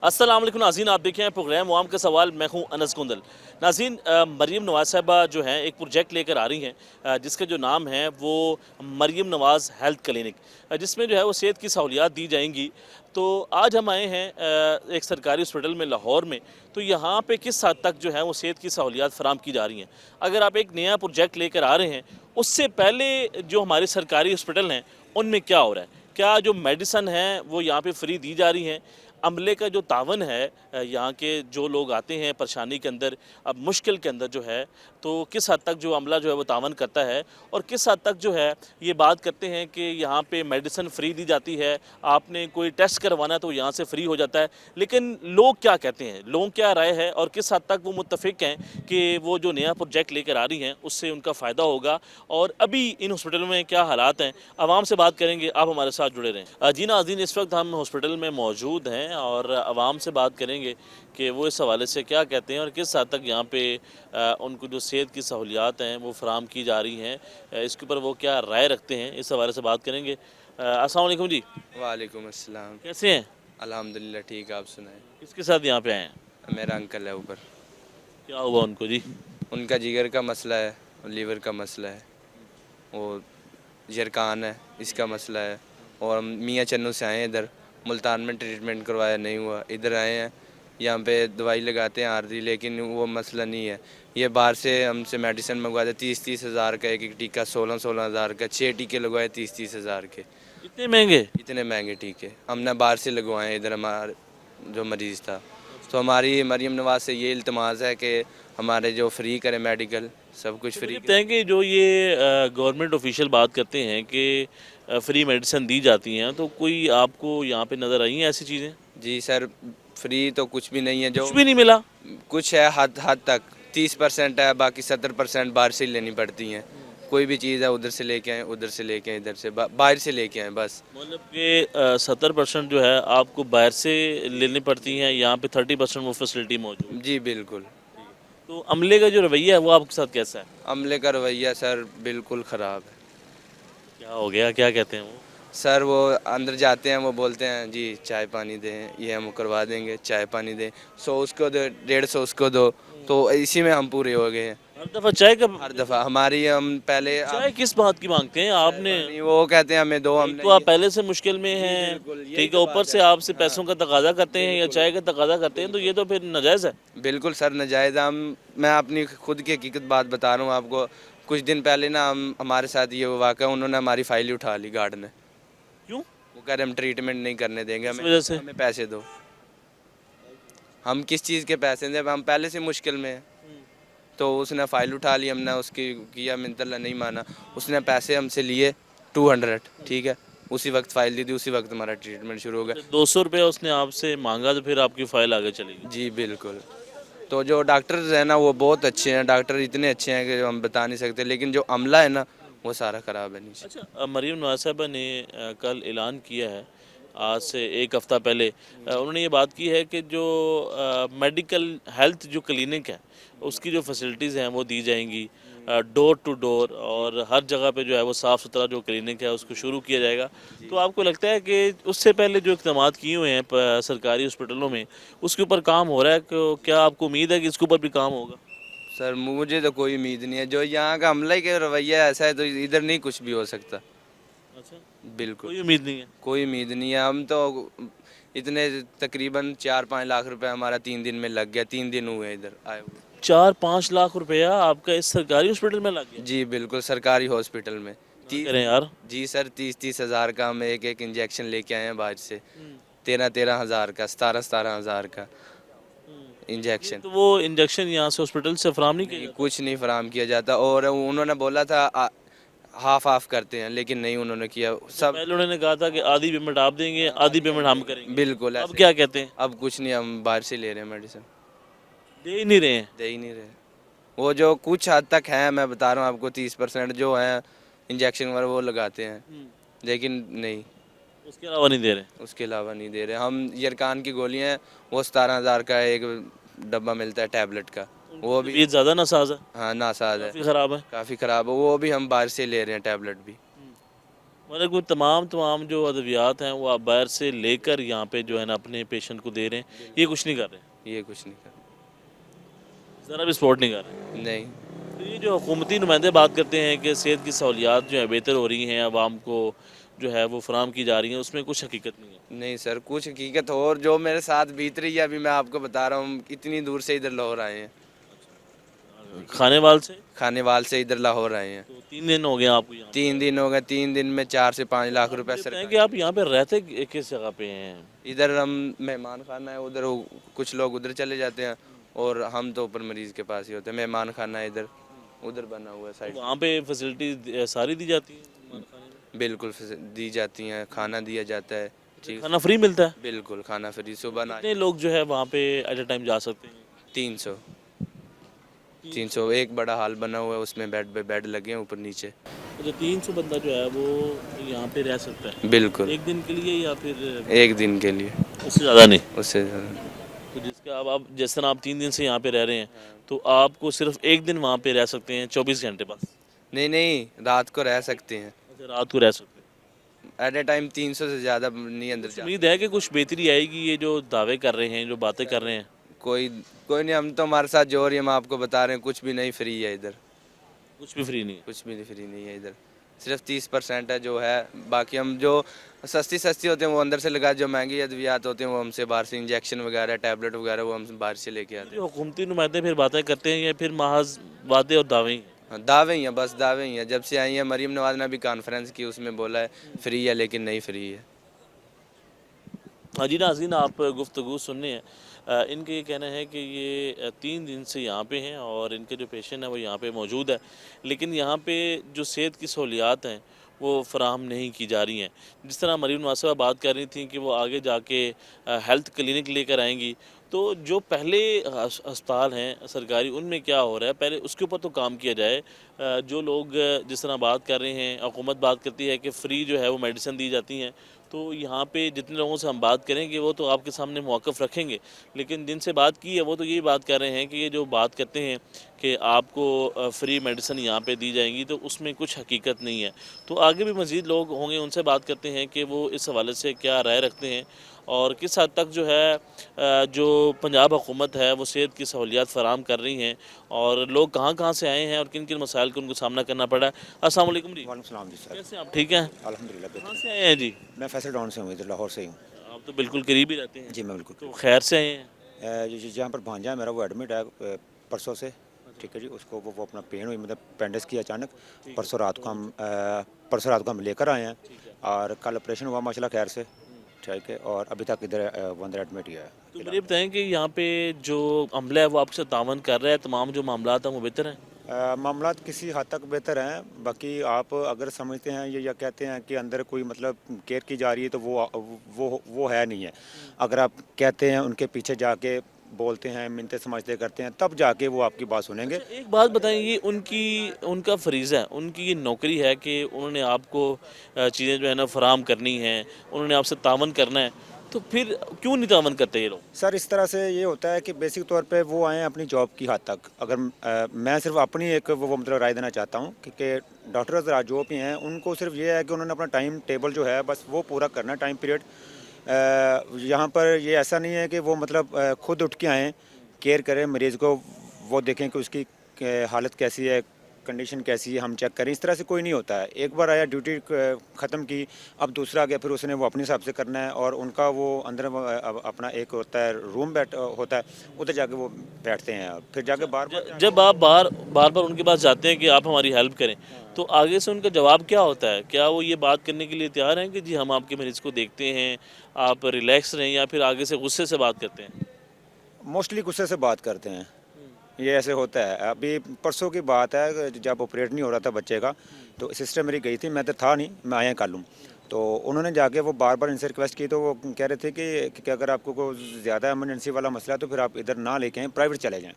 अस्सलाम वालेकुम नाज़रीन, आप देखें हैं प्रोग्राम वाम का सवाल। मैं हूं अनस कुंदल। नाज़रीन, मरीम नवाज़ साहिबा जो हैं एक प्रोजेक्ट लेकर आ रही हैं, जिसका जो नाम है वो मरीम नवाज़ हेल्थ क्लिनिक, जिसमें जो है वो सेहत की सहूलियात दी जाएंगी। तो आज हम आए हैं एक सरकारी हॉस्पिटल में लाहौर में। तो यहाँ पे किस हद तक जो है वो सेहत की सहूलियात फराम की जा रही हैं। अगर आप एक नया प्रोजेक्ट लेकर आ रहे हैं, उससे पहले जो हमारे सरकारी हॉस्पिटल हैं उनमें क्या हो रहा है, क्या जो मेडिसन है वो यहाँ पे फ्री दी जा रही हैं, अमले का जो तावन है, यहाँ के जो लोग आते हैं परेशानी के अंदर, अब मुश्किल के अंदर जो है, तो किस हद तक जो अमला जो है वो तावन करता है, और किस हद तक जो है ये बात करते हैं कि यहाँ पे मेडिसिन फ्री दी जाती है, आपने कोई टेस्ट करवाना तो यहाँ से फ्री हो जाता है। लेकिन लोग क्या कहते हैं, लोगों क्या राय है, और किस हद तक वो मुत्तफिक हैं कि वो जो नया प्रोजेक्ट लेकर आ रही हैं उससे उनका फ़ायदा होगा, और अभी इन हॉस्पिटलों में क्या हालात हैं, आवाम से बात करेंगे। आप हमारे साथ जुड़े रहें। जी नाज़रीन, इस वक्त हम हॉस्पिटल में मौजूद हैं और आवाम से बात करेंगे कि वो इस हवाले से क्या कहते हैं और किस हद तक यहाँ पे उनको जो सेहत की सहूलियात हैं वो फराम की जा रही हैं, इसके ऊपर वो क्या राय रखते हैं, इस हवाले से बात करेंगे। अस्सलाम वालेकुम जी। वालेकुम अस्सलाम। कैसे हैं? अल्हम्दुलिल्लाह ठीक है, आप सुनाएं। किसके साथ यहाँ पे आए हैं? मेरा अंकल है ऊपर, क्या हुआ उनको जी? उनका जिगर का मसला है और लीवर का मसला है और जरकान है, इसका मसला है। और हम मियाँ चन्नू से आए हैं इधर, मुल्तान में ट्रीटमेंट करवाया नहीं हुआ, इधर आए हैं, यहाँ पे दवाई लगाते हैं आर्जी, लेकिन वो मसला नहीं है। ये बाहर से हमसे मेडिसिन मंगवाते 30-30 हज़ार का एक एक टीका, 16-16 हज़ार का, 6 टीके लगवाए 30-30 हज़ार के। इतने महंगे? इतने महंगे टीके हमने बाहर से लगवाए हैं, इधर हमारा जो मरीज़ था। तो हमारी मरीम नवाज से ये इल्तमास है कि हमारे जो फ्री करें मेडिकल, सब कुछ फ्री देखते हैं कि जो ये गवर्नमेंट ऑफिशियल बात करते हैं कि फ्री मेडिसिन दी जाती हैं, तो कोई आपको यहाँ पे नज़र आई हैं ऐसी चीज़ें? जी सर, फ्री तो कुछ भी नहीं है, जो कुछ भी नहीं मिला? कुछ है हद हद तक 30% है, बाकी 70% बाहर से लेनी पड़ती हैं। कोई भी चीज़ है उधर से लेके आए, उधर से लेके आए, इधर से बाहर से लेके आए बस। मतलब कि 70% जो है आपको बाहर से लेनी पड़ती हैं, यहाँ पे 30% वो फैसिलिटी मौजूद है। जी बिल्कुल। तो अमले का जो रवैया है वो आपके साथ कैसा है? अमले का रवैया सर बिल्कुल ख़राब है। क्या हो गया, क्या कहते हैं वो? सर वो अंदर जाते हैं, वो बोलते हैं जी चाय पानी दें, ये हम करवा देंगे, चाय पानी दें, 100 उसको दो, 150 उसको दो, तो इसी में हम पूरे हो गए हैं। हर दफ़ा चाय का? हर दफ़ा हमारी हम पहले चाय किस बात की मांगते हैं आपने? नहीं, वो कहते हैं हमें दो, एक हमने तो आप पहले से मुश्किल में हैं, बिल्कुल, यही ठीक है, तो ऊपर बात से है। आपसे पैसों का तकाजा करते हैं या चाय का तकाजा करते हैं, तो ये तो फिर नाजायज़ है। बिल्कुल सर नाजायज़। मैं अपनी खुद की हकीकत बात बता रहा हूँ आपको। कुछ दिन पहले ना हमारे साथ ये वाक़ा, उन्होंने हमारी फाइल ही उठा ली गार्ड ने। क्यों? वो कह रहे हम ट्रीटमेंट नहीं करने देंगे, किस वजह से? हमें पैसे दो। हम किस चीज़ के पैसे दें, हम पहले से मुश्किल में हैं। तो उसने फ़ाइल उठा ली, हमने उसकी किया, मिन्नत नहीं माना, उसने पैसे हमसे लिए 200, ठीक है। उसी वक्त फ़ाइल दी थी, उसी वक्त हमारा ट्रीटमेंट शुरू हो गया। 200 रुपया उसने आपसे मांगा तो फिर आपकी फ़ाइल आगे चली गई। जी बिल्कुल। तो जो डॉक्टर्स हैं ना वो बहुत अच्छे हैं, डॉक्टर इतने अच्छे हैं कि हम बता नहीं सकते, लेकिन जो अमला है ना वो सारा ख़राब है नीचे। अच्छा, मरीम नवाज साहिबा ने कल ऐलान किया है, आज से एक हफ़्ता पहले उन्होंने ये बात की है कि जो मेडिकल हेल्थ जो क्लिनिक है उसकी जो फैसिलिटीज़ हैं वो दी जाएंगी, डोर टू डोर, और हर जगह पे जो है वो साफ़ सुथरा जो क्लिनिक है उसको शुरू किया जाएगा। तो आपको लगता है कि उससे पहले जो इक़दाम किए हुए हैं सरकारी हॉस्पिटलों में, उसके ऊपर काम हो रहा है? क्या आपको उम्मीद है कि इसके ऊपर भी काम होगा? सर मुझे तो कोई उम्मीद नहीं है, जो यहाँ का अमला ही का रवैया ऐसा है तो इधर नहीं कुछ भी हो सकता। अच्छा, बिल्कुल कोई उम्मीद नहीं है? कोई उम्मीद नहीं है। हम तो इतने तकरीबन 4-5 लाख रुपए हमारा 3 दिन में लग गया, 3 दिन हुए इधर आए हुए। 4-5 लाख रुपया आपका इस सरकारी हॉस्पिटल में लग गया? जी बिल्कुल, सरकारी हॉस्पिटल में। क्या करें यार। जी सर, 30-30 हज़ार का हम एक एक इंजेक्शन लेके आए हैं बाहर से, 13-13 हज़ार का, 17-17 हज़ार का इंजेक्शन। तो वो इंजेक्शन यहाँ से हॉस्पिटल से फराम नहीं किया? कुछ नहीं फराम किया जाता, और उन्होंने बोला था हाफ हाफ करते हैं, लेकिन नहीं उन्होंने किया सब। पहले उन्होंने कहा था कि आधी पेमेंट आप देंगे, आधी पेमेंट हम करेंगे। बिल्कुल अब ऐसे। क्या कहते हैं? अब कुछ नहीं, हम बाहर से ले रहे हैं मेडिसिन, दे ही नहीं रहे हैं। दे ही नहीं रहे। वो जो कुछ हद तक है, मैं बता रहा हूँ आपको, 30% जो है इंजेक्शन वगैरह वो लगाते हैं, लेकिन नहीं, उसके अलावा नहीं दे रहे। उसके अलावा नहीं दे रहे। हम यरकान की गोलियाँ हैं, वो 17 हज़ार का एक डब्बा मिलता है टैबलेट का, वो भी तबीयत ज़्यादा नासाज है, हाँ नासाज है, काफ़ी ख़राब है। काफ़ी ख़राब है, वो भी हम बाहर से ले रहे हैं टैबलेट भी। मतलब कोई तमाम तमाम जो अद्वियात हैं वो आप बाहर से लेकर यहाँ पे जो है ना अपने पेशेंट को दे रहे हैं, ये कुछ नहीं कर रहे, ये कुछ नहीं कर ज़रा भी सपोर्ट नहीं कर रहे। नहीं। तो ये जो हुकूमती नुमाइंदे बात करते हैं कि सेहत की सहूलियात जो है बेहतर हो रही हैं, आवाम को जो है वो फराम की जा रही हैं, उसमें कुछ हकीकत नहीं है। नहीं सर, कुछ हकीकत हो, और जो मेरे साथ बीत रही है अभी मैं आपको बता रहा हूँ, इतनी दूर से इधर लाहौर आए हैं, खानेवाल से खानेवाल से इधर लाहौर आए हैं। तो 3 दिन हो गए आपको यहाँ 3 दिन हो गए, 3 दिन में 4 से 5 लाख रुपए पे। बताएं सरकार। कि आप यहाँ पे रहते किस जगह पे हैं? इधर हम मेहमान खाना है, उधर कुछ लोग उधर चले जाते हैं और हम तो ऊपर मरीज के पास ही होते हैं। मेहमान खाना है इधर, उधर बना हुआ है तो साइड। वहाँ पे फैसिलिटी सारी दी जाती है खाने में? बिल्कुल दी जाती हैं, खाना दिया जाता है। जी खाना फ्री मिलता है? बिल्कुल, खाना फ्री, सुबह ना। कितने लोग जो है वहाँ पे एट अ टाइम जा सकते हैं? 300 300 एक बड़ा हॉल बना हुआ है, उसमें बेड पे बेड लगे हैं ऊपर नीचे। अच्छा, 300 बंदा जो है वो यहाँ पे रह सकता है बिल्कुल, एक दिन के लिए या फिर एक दिन के लिए, उससे ज़्यादा नहीं? उससे ज़्यादा। तो जिसका अब आप जिस तरह आप 3 दिन से यहाँ पे रह रहे हैं तो आपको सिर्फ एक दिन वहाँ पे रह सकते हैं 24 घंटे बस? नहीं नहीं, रात को रह सकते हैं। अच्छा, रात को रह सकते हैं। एट ए टाइम 300 से ज़्यादा नहीं अंदर जा। उम्मीद है कि कुछ बेहतरी आएगी, ये जो दावे कर रहे हैं, जो बातें कर रहे हैं? कोई कोई नहीं, हम तो हमारे साथ जो हो रही है हम आपको बता रहे हैं, कुछ भी नहीं फ्री है इधर, कुछ भी फ्री नहीं है? कुछ भी फ्री नहीं है इधर। सिर्फ 30% है जो है, बाकी हम जो सस्ती सस्ती होते हैं वो अंदर से लगा, जो महंगी अद्वियात होते हैं वो हमसे बाहर से, इंजेक्शन वगैरह टैबलेट वगैरह वो हम बाहर से लेके आते हैं। जो हुकूमती नुमाइंदे फिर बातें करते हैं या फिर महज वादे और दावे ही हैं? हाँ, दावे ही हैं, बस दावे ही हैं। जब से आई है मरीम नवाज ने भी कॉन्फ्रेंस की, उसमें बोला है फ्री है, लेकिन नहीं फ्री है। हाँ जी नाज़रीन, आप गुफ्तगू सुनने हैं। इनका ये कहना है कि ये 3 दिन से यहाँ पे हैं और इनके जो पेशेंट हैं वो यहाँ पे मौजूद है, लेकिन यहाँ पे जो सेहत की सहूलियात हैं वो फ़राहम नहीं की जा रही हैं। जिस तरह मरीम नवाज़ साहबा बात कर रही थी कि वो आगे जाके हेल्थ क्लिनिक लेकर आएंगी, तो जो पहले अस्पताल हैं सरकारी उनमें क्या हो रहा है पहले उसके ऊपर तो काम किया जाए। जो लोग जिस तरह बात कर रहे हैं, हुकूमत बात करती है कि फ़्री जो है वो मेडिसिन दी जाती हैं, तो यहाँ पे जितने लोगों से हम बात करेंगे वो तो आपके सामने मौक़िफ़ रखेंगे, लेकिन जिनसे बात की है वो तो यही बात कर रहे हैं कि ये जो बात करते हैं कि आपको फ्री मेडिसिन यहाँ पे दी जाएंगी तो उसमें कुछ हकीकत नहीं है। तो आगे भी मज़ीद लोग होंगे, उनसे बात करते हैं कि वो इस हवाले से क्या राय रखते हैं और किस हद तक जो है जो पंजाब हुकूमत है वो सेहत की सहूलियात फ़राहम कर रही हैं और लोग कहाँ कहाँ से आए हैं और किन किन मसाइल का उनको सामना करना पड़ा है। अस्सलाम वालेकुम जी। वालेकुम सलाम जी सर। कैसे हैं आप, ठीक हैं? अल्हम्दुलिल्लाह कहाँ बेहतर। से आए हैं जी? मैं फैसल टाउन से हूँ, इधर लाहौर से ही हूँ। आप तो बिल्कुल करीब ही रहते हैं। जी मैं बिल्कुल। तो खैर से आए हैं? जहाँ पर भांजा है मेरा, वो एडमिट है परसों से। ठीक है जी, उसको वो अपना पेन हुई, मतलब पेंडिस की अचानक। परसों रात को हम लेकर आए हैं और कल ऑपरेशन हुआ माशाल्लाह खैर से। ठीक है, और अभी तक इधर वो अंदर एडमिट ही है। तो मुझे बताएं कि यहाँ पे जो अमला है वो आपके साथ तावन कर रहा है, तमाम जो मामलात हैं वो बेहतर हैं? मामलात किसी हद तक बेहतर हैं, बाकी आप अगर समझते हैं या कहते हैं कि अंदर कोई मतलब केयर की जा रही है तो वो है नहीं है। अगर आप कहते हैं उनके पीछे जाके बोलते हैं, मिन्नतें समझते करते हैं, तब जाके वो आपकी बात सुनेंगे। अच्छा, एक बात बताएं, ये उनका फरीज़ा है, उनकी ये नौकरी है कि उन्होंने आपको चीज़ें जो है ना फराहम करनी हैं, उन्होंने आपसे तावन करना है, तो फिर क्यों नहीं तावन करते ये लोग? सर इस तरह से ये होता है कि बेसिक तौर पे वो आए हैं अपनी जॉब की हद तक। अगर मैं सिर्फ अपनी एक वो मतलब राय देना चाहता हूँ कि डॉक्टर हज़रात जो भी हैं उनको सिर्फ ये है कि उन्होंने अपना टाइम टेबल जो है बस वो पूरा करना है, टाइम पीरियड। यहाँ पर ये ऐसा नहीं है कि वो मतलब खुद उठ के आएँ, केयर करें मरीज़ को, वो देखें कि उसकी हालत कैसी है, कंडीशन कैसी है, हम चेक करें। इस तरह से कोई नहीं होता है। एक बार आया, ड्यूटी ख़त्म की, अब दूसरा आ गया, फिर उसने वो अपने हिसाब से करना है। और उनका वो अंदर अपना एक होता है रूम होता है, उधर जाके वो बैठते हैं, फिर जाके बार बार। जब आप बार बार उनके पास जाते हैं कि आप हमारी हेल्प करें, तो आगे से उनका जवाब क्या होता है? क्या वो ये बात करने के लिए तैयार हैं कि जी हम आपके मरीज़ को देखते हैं, आप रिलैक्स रहें, या फिर आगे से गुस्से से बात करते हैं? मोस्टली गुस्से से बात करते हैं, ये ऐसे होता है। अभी परसों की बात है, जब ऑपरेट नहीं हो रहा था बच्चे का, तो सिस्टर मेरी गई थी, मैं तो था नहीं, मैं आया कल हूँ। तो उन्होंने जाके वो बार बार इनसे रिक्वेस्ट की, तो वो कह रहे थे कि अगर आपको कोई ज़्यादा इमरजेंसी वाला मसला है तो फिर आप इधर ना लेके आएँ, प्राइवेट चले जाएँ।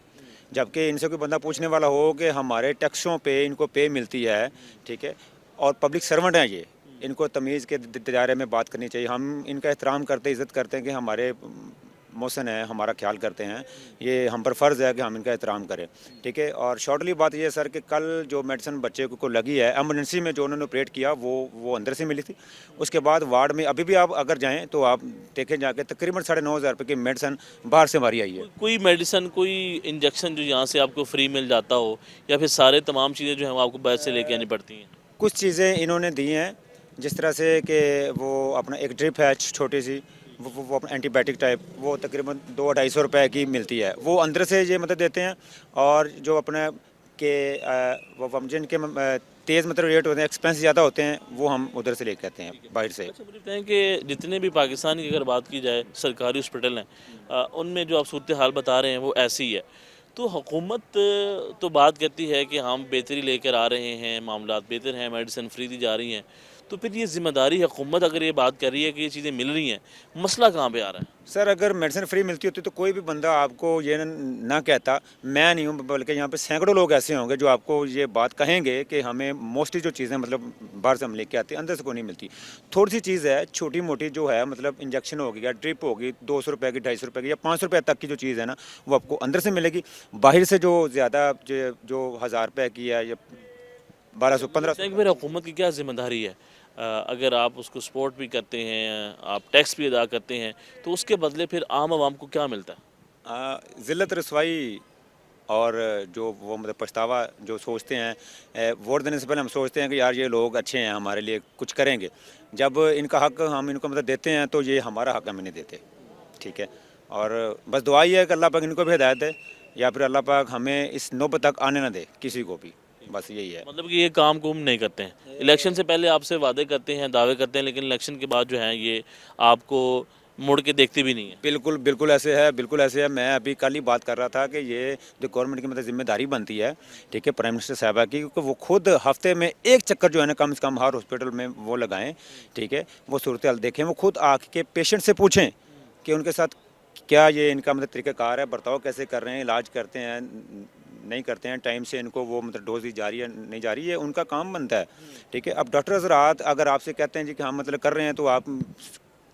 जबकि इनसे कोई बंदा पूछने वाला हो कि हमारे टैक्सों पे इनको पे मिलती है, ठीक है, और पब्लिक सर्वेंट हैं ये, इनको तमीज़ के दायरे में बात करनी चाहिए। हम इनका एहतराम करते, इज़्ज़त करते हैं कि हमारे मोहसिन हैं, हमारा ख्याल करते हैं, ये हम पर फ़र्ज़ है कि हम इनका एहतराम करें, ठीक है। और शॉर्टली बात ये है सर कि कल जो मेडिसिन बच्चे को लगी है एमरजेंसी में, जो उन्होंने ऑपरेट किया वो अंदर से मिली थी। उसके बाद वार्ड में अभी भी आप अगर जाएँ तो आप देखें जाके तकरीबन 9,500 रुपये की मेडिसिन बाहर से हमारी आई है। कोई मेडिसिन, कोई इंजेक्शन जो यहाँ से आपको फ्री मिल जाता हो, या फिर सारे तमाम चीज़ें जो हैं वो आपको बाहर से लेके आनी पड़ती हैं? कुछ चीज़ें इन्होंने दी हैं, जिस तरह से कि वो अपना एक ड्रिप है छोटी सी, वो अपना एंटीबायोटिक टाइप, वो तकरीबन 200-250 रुपए की मिलती है, वो अंदर से ये मतलब देते हैं। और जो अपने के वो जिनके तेज़ मतलब रेट होते हैं, एक्सपेंस ज़्यादा होते हैं, वो हम उधर से लेके आते हैं बाहर से। अच्छा, मुझे बताएं कि जितने भी पाकिस्तान की अगर बात की जाए सरकारी हॉस्पिटल हैं, उनमें जो आप सूरत हाल बता रहे हैं वो ऐसी ही है, तो हुकूमत तो बात करती है कि हम बेहतरी लेकर आ रहे हैं, मामलात बेहतर हैं, मेडिसिन फ्री दी जा रही हैं, तो फिर ये ज़िम्मेदारी हुकूमत अगर ये बात कर रही है कि ये चीज़ें मिल रही हैं, मसला कहाँ पे आ रहा है? सर अगर मेडिसिन फ्री मिलती होती तो कोई भी बंदा आपको ये ना कहता। मैं नहीं हूँ, बल्कि यहाँ पे सैकड़ों लोग ऐसे होंगे जो आपको ये बात कहेंगे कि हमें मोस्टली जो चीज़ें मतलब बाहर से हम लेके आते हैं, अंदर से कोई नहीं मिलती। थोड़ी सी चीज़ है छोटी मोटी जो है, मतलब इंजेक्शन होगी या ड्रिप होगी 200 रुपये की, 250 रुपये की या 500 रुपये तक की जो चीज़ है ना, वो आपको अंदर से मिलेगी। बाहर से जो ज़्यादा जो 1000 रुपये की है या 1200-1500। फिर हुकूमत की क्या ज़िम्मेदारी है? अगर आप उसको सपोर्ट भी करते हैं, आप टैक्स भी अदा करते हैं, तो उसके बदले फिर आम आवाम को क्या मिलता है? ज़िल्लत रसवाई और जो वो मतलब पछतावा जो सोचते हैं, वोट देने से पहले हम सोचते हैं कि यार ये लोग अच्छे हैं, हमारे लिए कुछ करेंगे। जब इनका हक हम इनको मतलब देते हैं तो ये हमारा हक हमें नहीं देते, ठीक है। और बस दुआ ही है कि अल्लाह पाक इनको भी हिदायत दे, या फिर अल्लाह पाक हमें इस नौबत तक आने ना दे किसी को भी, बस यही है। मतलब कि ये काम कुम नहीं करते हैं, इलेक्शन से पहले आपसे वादे करते हैं, दावे करते हैं, लेकिन इलेक्शन के बाद जो है ये आपको मुड़ के देखते भी नहीं है। बिल्कुल बिल्कुल ऐसे है, बिल्कुल ऐसे है। मैं अभी कल ही बात कर रहा था कि ये जो गवर्नमेंट की मतलब जिम्मेदारी बनती है, ठीक है, प्राइम मिनिस्टर साहबा की, क्योंकि वो खुद हफ्ते में एक चक्कर जो है ना कम से कम हर हॉस्पिटल में वो लगाएं, ठीक है, वो सूरत हाल देखें, वो खुद आके पेशेंट से पूछें कि उनके साथ क्या ये इनका मतलब तरीक़ाकार है, बर्ताव कैसे कर रहे हैं, इलाज करते हैं नहीं करते हैं, टाइम से इनको वो मतलब डोज दी जा रही है नहीं जा रही है, उनका काम बनता है, ठीक है। अब डॉक्टर हज़रात अगर आपसे कहते हैं जी कि हम मतलब कर रहे हैं, तो आप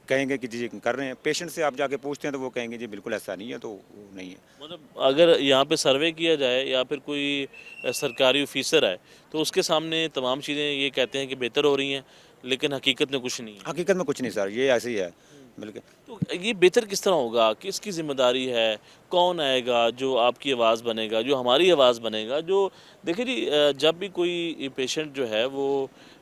कहेंगे कि जी कर रहे हैं। पेशेंट से आप जाके पूछते हैं तो वो कहेंगे जी बिल्कुल ऐसा नहीं है, तो वो नहीं है। मतलब अगर यहाँ पे सर्वे किया जाए या फिर कोई सरकारी ऑफिसर है, तो उसके सामने तमाम चीज़ें ये कहते हैं कि बेहतर हो रही हैं, लेकिन हकीकत में कुछ नहीं है। हकीकत में कुछ नहीं सर, ये ऐसे ही है बिल्कुल। तो ये बेहतर किस तरह होगा? किसकी ज़िम्मेदारी है? कौन आएगा जो आपकी आवाज़ बनेगा, जो हमारी आवाज़ बनेगा? जो देखिए जी, जब भी कोई पेशेंट जो है वो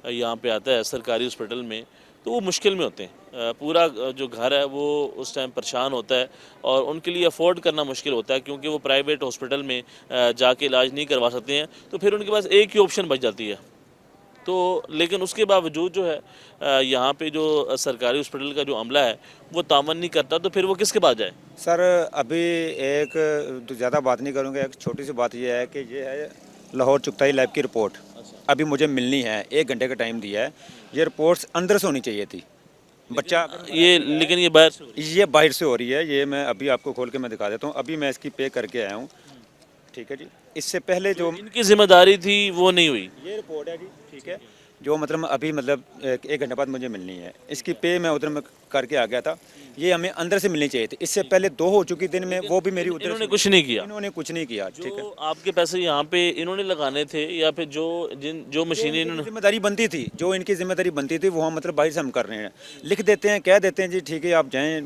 यहाँ पे आता है सरकारी हॉस्पिटल में, तो वो मुश्किल में होते हैं। पूरा जो घर है वो उस टाइम परेशान होता है और उनके लिए अफोर्ड करना मुश्किल होता है, क्योंकि वो प्राइवेट हॉस्पिटल में जाके इलाज नहीं करवा सकते हैं, तो फिर उनके पास एक ही ऑप्शन बच जाती है। तो लेकिन उसके बावजूद जो है यहाँ पे जो सरकारी हॉस्पिटल का जो अमला है वो तामन नहीं करता, तो फिर वो किसके पास जाए? सर अभी एक तो ज़्यादा बात नहीं करूँगा, एक छोटी सी बात ये है कि ये है लाहौर चुगताई लैब की रिपोर्ट अभी मुझे मिलनी है, 1 घंटे का टाइम दिया है। ये रिपोर्ट्स अंदर से होनी चाहिए थी, बच्चा ये लेकिन ये बाहर से हो रही ये बाहर से हो रही है। ये मैं अभी आपको खोल के मैं दिखा देता हूँ, अभी मैं इसकी पे करके आया हूँ, ठीक है जी। इससे पहले जो है। इनकी जिम्मेदारी थी वो नहीं हुई। ये रिपोर्ट है जी, ठीक है, जो मतलब अभी मतलब 1 घंटे बाद मुझे मिलनी है। इसकी पे मैं उधर में करके आ गया था, ये हमें अंदर से मिलनी चाहिए थी। इससे पहले 2 हो चुकी दिन में, वो भी मेरी उधर इन्होंने से कुछ नहीं किया। इन्होंने कुछ नहीं किया, ठीक है। जो आपके पैसे यहाँ पे इन्होंने लगाने थे, या फिर जो मशीनें इन्होंने जिम्मेदारी बनती थी, जो इनकी जिम्मेदारी बनती थी वो हम मतलब बाहर से हम कर रहे हैं, लिख देते हैं, कह देते हैं जी ठीक है आप जाएं,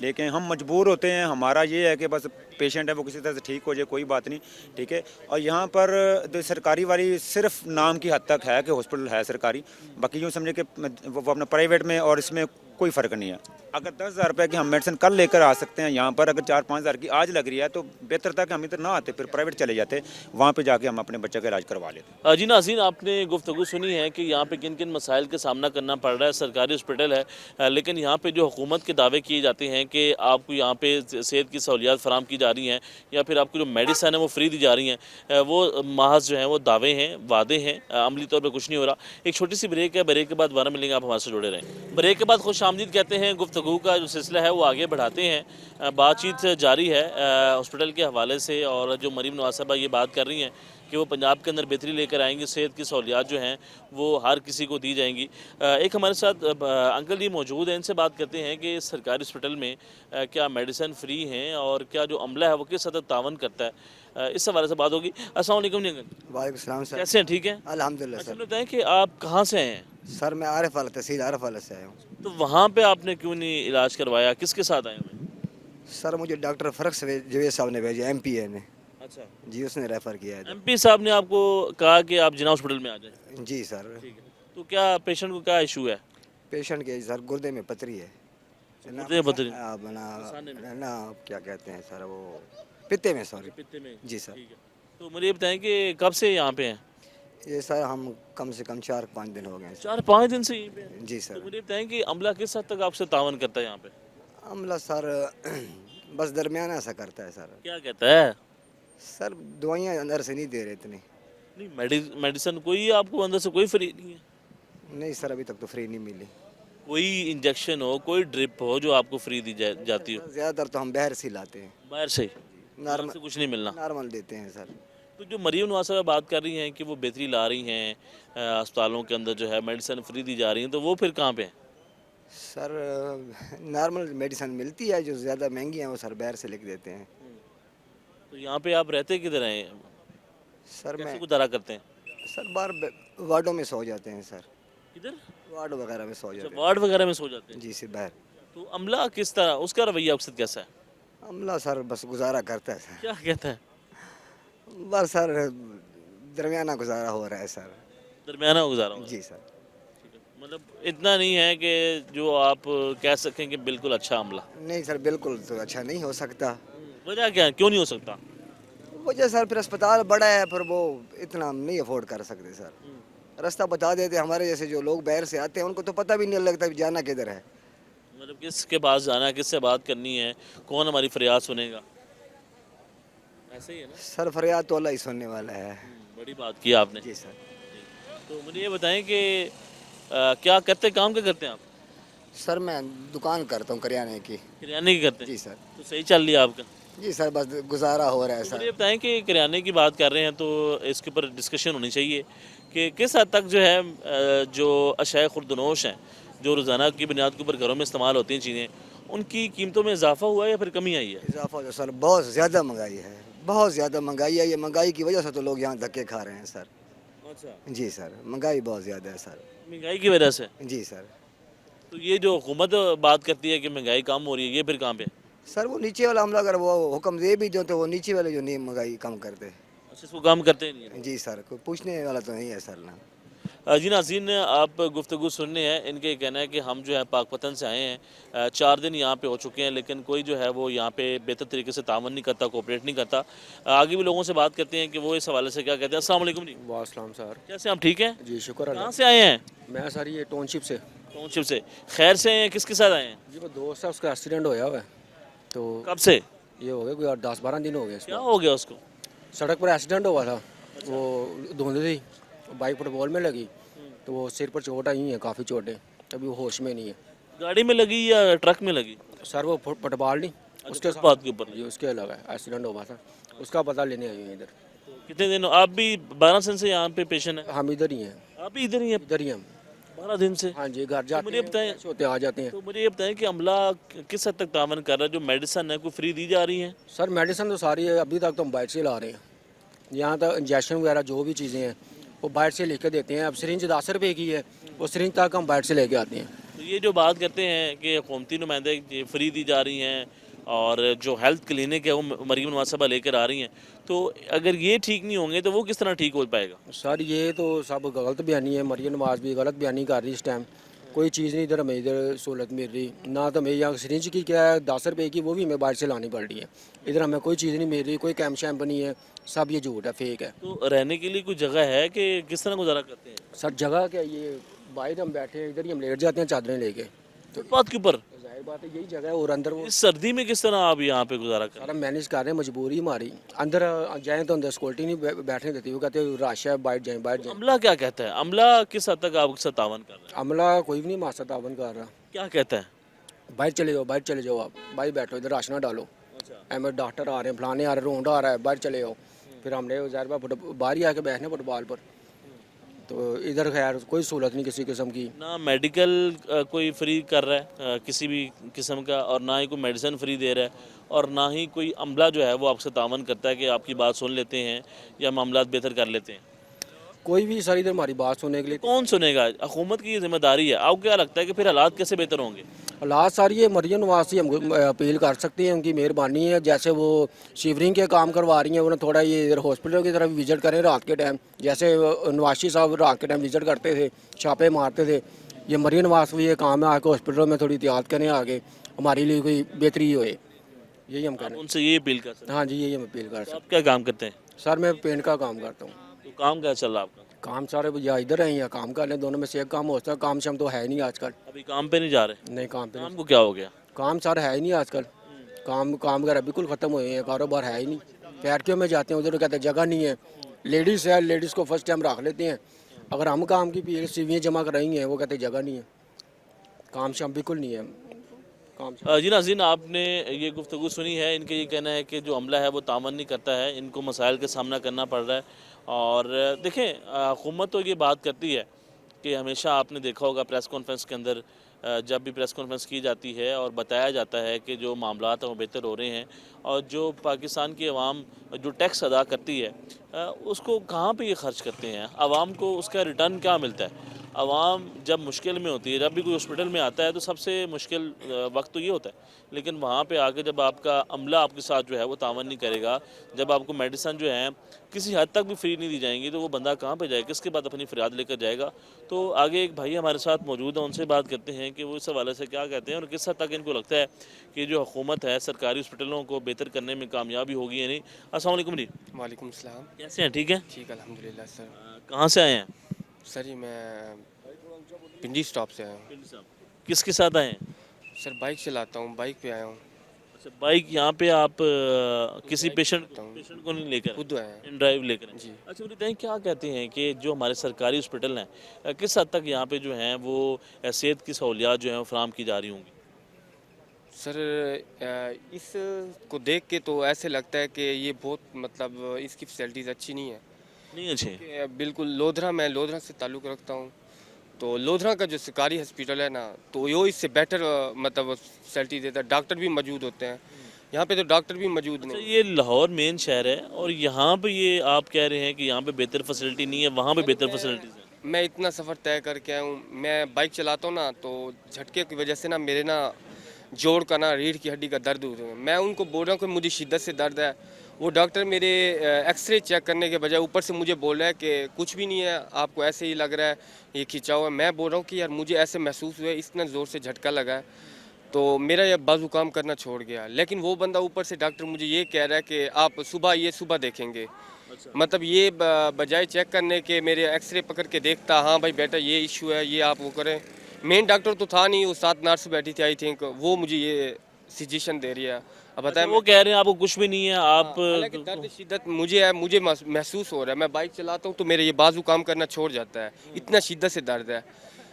लेकिन हम मजबूर होते हैं। हमारा ये है कि बस पेशेंट है वो किसी तरह से ठीक हो जाए, कोई बात नहीं, ठीक है। और यहाँ पर जो सरकारी वाली सिर्फ नाम की हद तक है कि हॉस्पिटल है सरकारी, बाकी यूँ समझे कि वो अपना प्राइवेट में और इसमें कोई फ़र्क नहीं है। अगर 10,000 रुपये की हम मेडिसिन कल लेकर आ सकते हैं यहाँ पर, अगर 4-5 हज़ार की आज लग रही है तो बेहतर था कि हम इधर ना आते, फिर प्राइवेट चले जाते, वहाँ पे जाके हम अपने बच्चे का इलाज करवा लेते। जी नाज़रीन, आपने गुफ्तगू सुनी है कि यहाँ पे किन किन मसाइल का सामना करना पड़ रहा है। सरकारी हॉस्पिटल है, लेकिन यहाँ पे जो हुकूमत के दावे किए जाते हैं कि आपको यहाँ पे सेहत की सहूलियात फराम की जा रही हैं, या फिर आपको जो मेडिसन है वो फ्री दी जा रही हैं, वो महज जो है वो दावे हैं, वादे हैं, अमली तौर पर कुछ नहीं हो रहा। एक छोटी सी ब्रेक है, ब्रेक के बाद दोबारा मिलेंगे, आप हमारे से जुड़े रहें। ब्रेक के बाद खुश आमदीद कहते हैं, गुफ्तगू का जो सिलसिला है वो आगे बढ़ाते हैं। बातचीत जारी है हॉस्पिटल के हवाले से, और जो मरीम नवाज साहबा ये बात कर रही हैं कि वो पंजाब के अंदर बेहतरी लेकर आएंगे, सेहत की सहूलियात जो हैं वो हर किसी को दी जाएंगी। एक हमारे साथ अंकल जी मौजूद हैं, इनसे बात करते हैं कि सरकारी हॉस्पिटल में क्या मेडिसिन फ्री हैं और क्या जो अमला है वो किस हद तक तावन करता है, इस हवाले से बात होगी। अस्सलाम वालेकुम जी अंकल, वालेकुम सलाम सर। कैसे हैं, ठीक हैं? अल्हम्दुलिल्लाह अच्छा सर। मुझे बताएं कि आप कहाँ से आए हैं? सर मैं आरिफ वाला तहसील आरिफ वाला से आया हूँ। तो वहाँ पे आपने क्यों नहीं इलाज करवाया, किसके साथ आए हुए? सर मुझे डॉक्टर फ़रक जवेद साहब ने भेजा, एमपीए ने। अच्छा, जी उसने रेफ़र किया है एमपी साहब ने आपको कहा कि आप जिना हॉस्पिटल में आ जाएं। इधर। जी सर। ठीक है, तो क्या पेशेंट को क्या इशू है? पेशेंट के सर गुर्दे में पथरी है। गुर्दे में पथरी? बना ना क्या कहते हैं सर वो पित्ते में, सॉरी। पित्ते में? जी सर। ठीक है, तो मुझे ये बताएं कि कब से यहाँ पे हैं? ये सर हम कम से कम 4-5 दिन हो गए हैं सर। 4-5 दिन से यहीं पे हैं? जी तो सर। मुझे बताएं कि अमला किस हद तक आपसे तावन करता है यहाँ पे? अमला सर बस दरमियाना सा करता है सर। क्या कहता है? सर दवाइयाँ अंदर से नहीं दे रहे इतनी। नहीं, मेडिसिन कोई आपको अंदर से कोई फ्री नहीं है? नहीं सर अभी तक तो फ्री नहीं मिली। कोई इंजेक्शन हो, कोई ड्रिप हो जो आपको फ्री दी जाती हो? ज़्यादातर तो हम बाहर से ही लाते हैं। बाहर से ही? यहाँ नॉर्मल से कुछ नहीं मिलना? नॉर्मल देते हैं सर। तो जो मरीम नवाज साहब बात कर रही हैं कि वो बेहतरी ला रही हैं, अस्पतालों के अंदर जो है मेडिसिन फ्री दी जा रही हैं, तो वो फिर कहाँ पे हैं? सर नॉर्मल मेडिसिन मिलती है, जो ज़्यादा महंगी है वो सर बाहर से लिख देते हैं। तो यहाँ पे आप रहते किधर हैं, सर कैसे मैं गुजारा करते हैं? सर बाहर वार्डों में सो जाते हैं सर। किधर? वार्ड वगैरह में सो अच्छा, जाते हैं। वार्ड वगैरह में सो जाते हैं? जी सर बाहर। तो अमला किस तरह, उसका रवैया आपके साथ कैसा है? अमला सर बस गुजारा करता है सर। क्या कहता है? बस सर दरमियाना गुजारा हो रहा है सर। दरमियाना गुजारा हो रहा है? जी सर। ठीक है। मतलब इतना नहीं है कि जो आप कह सकें कि बिल्कुल अच्छा अमला? नहीं सर बिल्कुल तो अच्छा नहीं हो सकता। वजह क्या है, क्यों नहीं हो सकता? वजह सर फिर अस्पताल बड़ा है, फिर वो इतना हम नहीं अफोर्ड कर सकते सर। रास्ता बता देते, हमारे जैसे जो लोग बाहर से आते हैं उनको तो पता भी नहीं लगता कि जाना किधर है। मतलब किसके पास जाना है, किससे बात करनी है, कौन हमारी फरियाद सुनेगा, ऐसे ही है ना? सर फरियाद तो अल्लाह ही सुनने वाला है। बड़ी बात की आपने। जी सर। तो मुझे ये बताएं कि क्या करते, काम क्या करते हैं आप? सर मैं दुकान करता हूँ करियाने की। किराने की करते हैं? जी सर। तो सही चल रही है आपका? जी सर बस गुजारा हो रहा है तो सर। मुझे ये बताएं कि किराने की बात कर रहे हैं तो इसके ऊपर डिस्कशन होनी चाहिए कि किस हद तक जो है जो अशाए खुर्दनोश हैं, जो रोज़ाना की बुनियाद के ऊपर घरों में इस्तेमाल होती हैं चीज़ें, उनकी कीमतों में इजाफा हुआ है या फिर कमी आई है? इजाफा तो सर बहुत ज़्यादा महंगाई है, बहुत ज़्यादा महंगाई है। ये महंगाई की वजह से तो लोग यहाँ धक्के खा रहे हैं सर। अच्छा, जी सर महंगाई बहुत ज़्यादा है सर। महंगाई की वजह से? जी सर। तो ये जो हुकूमत बात करती है कि महंगाई कम हो रही है, ये फिर कहाँ पे है? सर वो नीचे वाला हमला अगर वो हुक्म दे भी दो तो वो नीचे वाले जो नहीं महंगाई कम करते। अच्छा, इसको काम करते ही नहीं है। जी सर कोई पूछने वाला तो नहीं है सर ना। जी नाज़रीन, आप गुफ्तगू सुनने हैं, इनके कहना है कि हम जो है पाकपतन से आए हैं, 4 दिन यहाँ पे हो चुके हैं, लेकिन कोई जो है वो यहाँ पे बेहतर तरीके से तावन नहीं करता, कोऑपरेट नहीं करता। आगे भी लोगों से बात करते हैं कि वो इस हवाले से क्या कहते हैं। अस्सलाम वालेकुम जी, वासलाम सर। कैसे, आप ठीक हैं? जी शुक्र कहाँ अल्लाह। से आए हैं? मैं सर ये टाउनशिप से। टाउनशिप से? खैर से आए हैं, किसके साथ आए हैं? जी वो दोस्त है, उसका एक्सीडेंट होया हुआ है, तो कब से? ये हो गया कोई 10-12 दिन हो गए क्या इसको। हो गया उसको? सड़क पर एक्सीडेंट हुआ था, वो धुंध थी, बाइक फुटबॉल में लगी, तो वो सिर पर चोट आई है, काफ़ी चोटें, अभी वो होश में नहीं है। गाड़ी में लगी या ट्रक में लगी? सर वो फुटबॉल नहीं, उसके उसके बात के ऊपर जी उसके लगा है, एक्सीडेंट हुआ था, उसका पता लेने आई हूँ इधर। कितने दिन? आप भी 12 दिन से यहाँ पे पेशेंट है? हम इधर ही हैं, आप भी इधर ही हैं इधर ही हम। 12 दिन से? हाँ जी घर जाते मुझे हैं, बताएं- फ्रेश होते आ जाते हैं। तो मुझे ये बताएं कि अमला किस हद तक तावन कर रहा है, जो मेडिसिन है कोई फ्री दी जा रही है? सर मेडिसिन तो सारी है, अभी तक तो हम बाहर से ला रहे हैं। यहाँ तक इंजेक्शन वगैरह जो भी चीज़ें हैं वो बाहर से लेके देते हैं। अब सिरिंज 10 रुपये की है, वो सिरिंज तक हम बाहर से लेके आते हैं। तो ये जो बात करते हैं कि हुकूमती नुमाइंदे ये फ्री दी जा रही हैं और जो हेल्थ क्लिनिक है वो मरीम नवाज साहबा लेकर आ रही हैं, तो अगर ये ठीक नहीं होंगे तो वो किस तरह ठीक हो पाएगा? सर ये तो सब गलत बयानी है, मरियम नवाज भी गलत बयानी कर रही है इस टाइम। कोई चीज़ नहीं इधर हमें इधर सहूलत मिल रही ना, तो हमें यहाँ सिरिंज की क्या है 10 रुपये की, वो भी हमें बाहर से लानी पड़ रही है। इधर हमें कोई चीज़ नहीं मिल रही, कोई कैम्प शैम्प नहीं है, सब ये झूठ है, फेक है। तो रहने के लिए कोई जगह है कि किस तरह गुजारा करते हैं? सर जगह क्या, ये बाहर हम बैठे हैं, इधर ही हम लेट जाते हैं चादरें लेके, तो फुटपाथ के ऊपर जाहिर बात है यही जगह है। और अंदर वो इस सर्दी में किस तरह आप यहाँ पे गुजारा करें? सारा मैनेज कर रहे हैं, मजबूरी हमारी। अंदर जाएँ तो अंदर सिक्योरिटी नहीं बैठने देती, वो कहते हैं रश है, बाहर जाएँ बाहर जाएँ। अमला क्या कहता है? अमला किस हद तक आपके साथ तावन कर रहा है? अमला कोई भी नहीं हमारे साथ तावन कर रहा। क्या कहता है? बाहर चले जाओ, बाहर चले जाओ, आप बाहर बैठो, इधर राशन ना डालो, अच्छा, एम डॉक्टर आ रहे हैं, फलाने आ रहे हैं, रोंडा आ रहा है, बाहर चले जाओ। फिर हमने ज़ाहिर बात बाहर ही आके बैठने फुटबॉल पर, तो इधर खैर कोई सहूलत नहीं किसी किस्म की। ना मेडिकल कोई फ्री कर रहा है किसी भी किस्म का, और ना ही कोई मेडिसिन फ्री दे रहा है, और ना ही कोई अमला जो है वो आपसे तावन करता है कि आपकी बात सुन लेते हैं या मामलात बेहतर कर लेते हैं। कोई भी सर इधर हमारी बात सुनने के लिए कौन सुनेगा? हुकूमत की ये जिम्मेदारी है। आपको क्या लगता है कि फिर हालात कैसे बेहतर होंगे? हालात सारी ये मरियम नवाज से हम अपील कर सकते हैं, उनकी मेहरबानी है। जैसे वो शिवरिंग के काम करवा रही हैं, उन्हें थोड़ा ये इधर हॉस्पिटल की तरफ विजिट करें रात के टाइम, जैसे नवाशी साहब रात के टाइम विजिट करते थे, छापे मारते थे। ये मरियम नवाज भी ये काम है, आके हॉस्पिटल में थोड़ी एहतियात करें, आगे हमारे लिए कोई बेहतरी होए, यही हम आप करें। उनसे ये अपील कर सकते हैं। हाँ जी, यही हम अपील कर तो सकते आप क्या काम करते हैं? हैं। सर मैं पेंट का काम करता हूँ। तो काम क्या चल रहा है आपका? काम सारे या इधर हैं या काम कर लें, दोनों में से एक काम होता है। काम शाम तो है नहीं आजकल, अभी काम पे नहीं जा रहे? नहीं काम पे काम को क्या हो गया? काम सर है ही नहीं आजकल। काम वगैरह बिल्कुल ख़त्म हुए हैं, कारोबार है ही नहीं। फैक्ट्रियों में जाते हैं, उधर कहते हैं जगह नहीं है। लेडीज़ है, लेडीज़ को फर्स्ट टाइम रख लेते हैं। अगर हम काम की सीवियाँ जमा कराई हैं, वो कहते हैं जगह नहीं है। काम शाम बिल्कुल नहीं है काम शाम। जी नाज़रीन, आपने ये गुफ्तगू सुनी है। इनका ये कहना है कि जो अमला है वो तावन नहीं करता है, इनको मसाइल का सामना करना पड़ रहा है। और देखें, हुकूमत तो ये बात करती है कि हमेशा आपने देखा होगा प्रेस कॉन्फ्रेंस के अंदर जब भी प्रेस कॉन्फ्रेंस की जाती है और बताया जाता है कि जो मामलात हैं वो बेहतर हो रहे हैं, और जो पाकिस्तान की आवाम जो टैक्स अदा करती है उसको कहाँ पे ये खर्च करते हैं, आवाम को उसका रिटर्न क्या मिलता है। आवाम जब मुश्किल में होती है, जब भी कोई हॉस्पिटल में आता है तो सबसे मुश्किल वक्त तो ये होता है, लेकिन वहाँ पे आके जब आपका अमला आपके साथ जो है वो तावन नहीं करेगा, जब आपको मेडिसिन जो है किसी हद तक भी फ्री नहीं दी जाएंगी, तो वो बंदा कहाँ पे जाएगा, किसके बाद अपनी फरियाद लेकर जाएगा। तो आगे एक भाई हमारे साथ मौजूद है, उनसे बात करते हैं कि वो इस हवाले से क्या कहते हैं और किस हद तक इनको लगता है कि जो हुकूमत है सरकारी हॉस्पिटलों को बेहतर करने में कामयाबी होगी या नहीं। अस्सलाम वालेकुम जी, वालेकुम सलाम। कैसे हैं? ठीक है। ठीक अल्हम्दुलिल्लाह सर। कहाँ से आए हैं? सर ये मैं पिंडी स्टॉप से आया हूँ। किसके साथ आए हैं? सर बाइक चलाता हूँ, बाइक पे आया हूँ। अच्छा, बाइक यहाँ पे आप किसी पेशेंट हूँ। को नहीं लेकर खुद आए हैं इन ड्राइव लेकर आए? जी। अच्छा बताएं, क्या कहते हैं कि जो हमारे सरकारी हॉस्पिटल हैं किस हद तक यहाँ पे जो हैं वो सेहत की सहूलियात जो हैं वो फराम की जा रही होंगी? सर इस को देख के तो ऐसे लगता है कि ये बहुत मतलब इसकी फैसिलिटीज़ अच्छी नहीं है। नहीं अच्छे। बिल्कुल लोधरा, मैं लोधरा से ताल्लुक़ रखता हूँ, तो लोधरा का जो सरकारी हॉस्पिटल है ना, तो यो इससे बेटर मतलब फैसिलिटी देता है। डॉक्टर भी मौजूद होते हैं, यहाँ पे तो डॉक्टर भी मौजूद अच्छा, नहीं। ये लाहौर मेन शहर है और यहाँ पे ये आप कह रहे हैं कि यहाँ पे बेहतर फैसिलिटी नहीं है, वहाँ पे बेहतर फैसिलिटीज़ हैं। मैं इतना सफ़र तय करके आया हूँ, मैं बाइक चलाता हूँ ना, तो झटके की वजह से ना मेरे ना जोड़ का ना रीढ़ की हड्डी का दर्द हो रहा है। मैं उनको बोल रहा हूँ कि मुझे शिद्दत से दर्द है। वो डॉक्टर मेरे एक्सरे चेक करने के बजाय ऊपर से मुझे बोल रहा है कि कुछ भी नहीं है, आपको ऐसे ही लग रहा है, ये खिंचा हुआ है। मैं बोल रहा हूँ कि यार मुझे ऐसे महसूस हुआ है, इतना ज़ोर से झटका लगा है, तो मेरा यह बाजू काम करना छोड़ गया। लेकिन वो बंदा ऊपर से डॉक्टर मुझे ये कह रहा है कि आप सुबह देखेंगे। मतलब ये बजाय चेक करने के मेरे एक्सरे पकड़ के देखता, हाँ भाई बेटा ये इशू है, ये आप वो करें। मेन डॉक्टर तो था नहीं, वो 7 नर्स बैठी थी आई थिंक, वो मुझे ये सजेशन दे रही है। अब बताएं, वो कह रहे हैं आपको कुछ भी नहीं है, आप हालांकि दर्द शिद्दत मुझे है, मुझे महसूस हो रहा है। मैं बाइक चलाता हूँ तो मेरे ये बाजू काम करना छोड़ जाता है, इतना शिद्दत से दर्द है।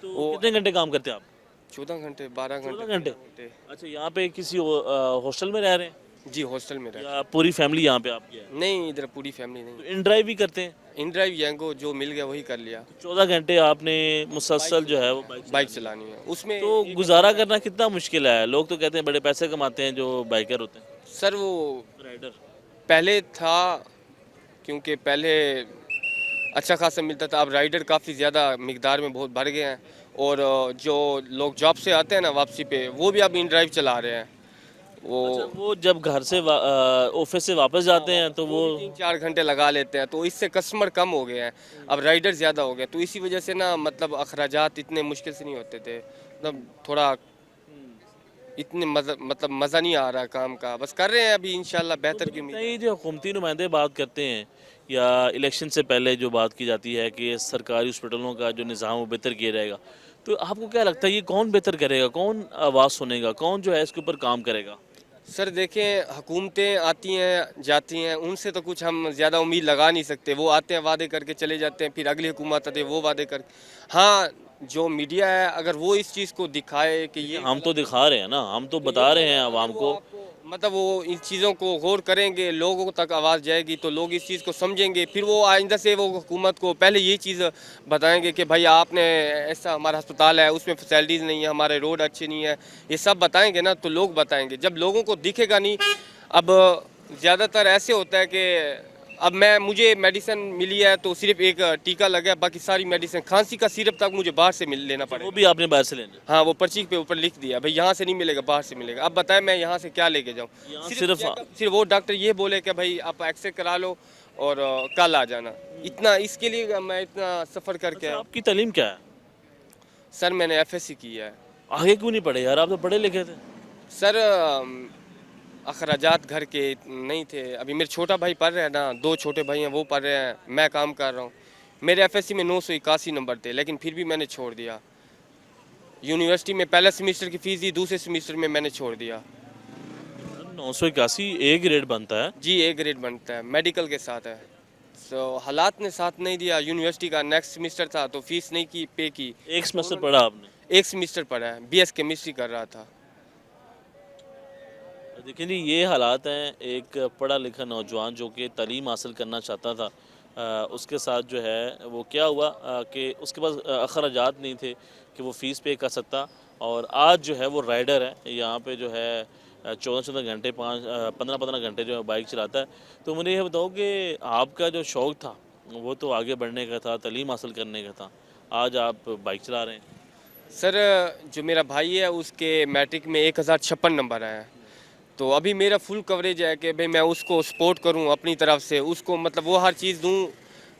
तो कितने घंटे काम करते हैं आप? 14 घंटे 12 14 घंटे। घंटे। अच्छा, यहाँ पे किसी हॉस्टल में रह रहे हैं जी हॉस्टल में रह। या पूरी फैमिली यहाँ पे आपकी है? नहीं, इधर पूरी फैमिली तो नहीं। इन ड्राइव भी करते हैं? इन ड्राइव यंगो जो मिल गया वही कर लिया। 14 घंटे आपने मुसलसल जो है वो बाइक चलानी है, उसमें तो गुजारा करना कितना मुश्किल है? लोग तो कहते हैं बड़े पैसे कमाते हैं जो बाइकर होते हैं, सर वो राइडर। पहले था, क्योंकि पहले अच्छा खासा मिलता था, अब राइडर काफ़ी ज़्यादा मिकदार में बहुत बढ़ गए हैं। और जो लोग जॉब से आते हैं ना वापसी पे, वो भी अब इन ड्राइव चला रहे हैं। अच्छा, वो जब घर से ऑफिस से वापस जाते हैं तो वो 3-4 घंटे लगा लेते हैं, तो इससे कस्टमर कम हो गए हैं, अब राइडर ज़्यादा हो गए, तो इसी वजह से ना मतलब अखराजात इतने मुश्किल से नहीं होते थे। मतलब थोड़ा इतने मतलब मज़ा नहीं आ रहा काम का, बस कर रहे हैं अभी इंशाल्लाह बेहतर की उम्मीद है। नहीं, जो हुकूमती नुमाइंदे बात करते हैं या इलेक्शन से पहले जो बात की जाती है कि सरकारी हॉस्पिटलों का जो निज़ाम वो बेहतर किया जाएगा, तो आपको क्या लगता है ये कौन बेहतर करेगा, कौन आवाज़ सुनेगा, कौन जो है इसके ऊपर काम करेगा? सर देखें, हुकूमतें आती हैं जाती हैं, उनसे तो कुछ हम ज़्यादा उम्मीद लगा नहीं सकते। वो आते हैं वादे करके चले जाते हैं, फिर अगली हुकूमत आती है वो वादे कर। हाँ, जो मीडिया है अगर वो इस चीज़ को दिखाए कि ये हम तो दिखा रहे हैं ना, हम तो बता रहे हैं आवाम को। मतलब वो इन चीज़ों को गौर करेंगे, लोगों तक आवाज़ जाएगी तो लोग इस चीज़ को समझेंगे, फिर वो आइंदा से वो हुकूमत को पहले ये चीज़ बताएंगे कि भाई आपने ऐसा, हमारा अस्पताल है उसमें फैसिलिटीज़ नहीं है, हमारे रोड अच्छे नहीं है, ये सब बताएंगे ना तो लोग बताएंगे। जब लोगों को दिखेगा नहीं, अब ज़्यादातर ऐसे होता है कि अब मुझे मेडिसिन मिली है तो सिर्फ एक टीका लगा है, बाकी सारी मेडिसिन, खांसी का सिरप तक मुझे बाहर से लेना वो पड़ेगा। भी आपने बाहर से लेना। हाँ, वो पर्ची पे ऊपर लिख दिया भाई यहाँ से नहीं मिलेगा, बाहर से मिलेगा। अब बताएं मैं यहाँ से क्या लेके जाऊँ? यहाँ सिर्फ वो डॉक्टर ये बोले कि भाई आप एक्सरे करा लो और कल आ जाना। इतना इसके लिए मैं इतना सफ़र करके आया। आपकी तालीम क्या है? सर मैंने FSC की है। आगे क्यों नहीं पढ़े यार, आप तो पढ़े लिखे थे। सर अखराजात घर के नहीं थे। अभी मेरे छोटा भाई पढ़ रहे हैं ना, 2 छोटे भाई हैं वो पढ़ रहे हैं, मैं काम कर रहा हूँ। मेरे FSC में 981 नंबर थे, लेकिन फिर भी मैंने छोड़ दिया। यूनिवर्सिटी में पहले सेमेस्टर की फ़ीस दी, दूसरे सेमेस्टर में मैंने छोड़ दिया। 981 A ग्रेड बनता है। जी A ग्रेड बनता है, मेडिकल के साथ है। तो हालात ने साथ नहीं दिया। यूनिवर्सिटी का नेक्स्ट सेमेस्टर था तो फीस नहीं की, पे की। एक सेमेस्टर पढ़ा आपने? एक सेमेस्टर पढ़ा है, BS केमिस्ट्री कर रहा था। देखिए जी, ये हालात हैं। एक पढ़ा लिखा नौजवान जो कि तालीम हासिल करना चाहता था, उसके साथ जो है वो क्या हुआ कि उसके पास अखराजात नहीं थे कि वो फ़ीस पे कर सकता। और आज जो है वो राइडर है, यहाँ पे जो है 14-14 घंटे 15-15 घंटे जो है बाइक चलाता है। तो मुझे ये बताओ कि आपका जो शौक़ था वो तो आगे बढ़ने का था, तालीम हासिल करने का था, आज आप बाइक चला रहे हैं। सर जो मेरा भाई है उसके मैट्रिक में 1056 नंबर आए हैं, तो अभी मेरा फुल कवरेज है कि भाई मैं उसको सपोर्ट करूं अपनी तरफ से, उसको मतलब वो हर चीज़ दूं,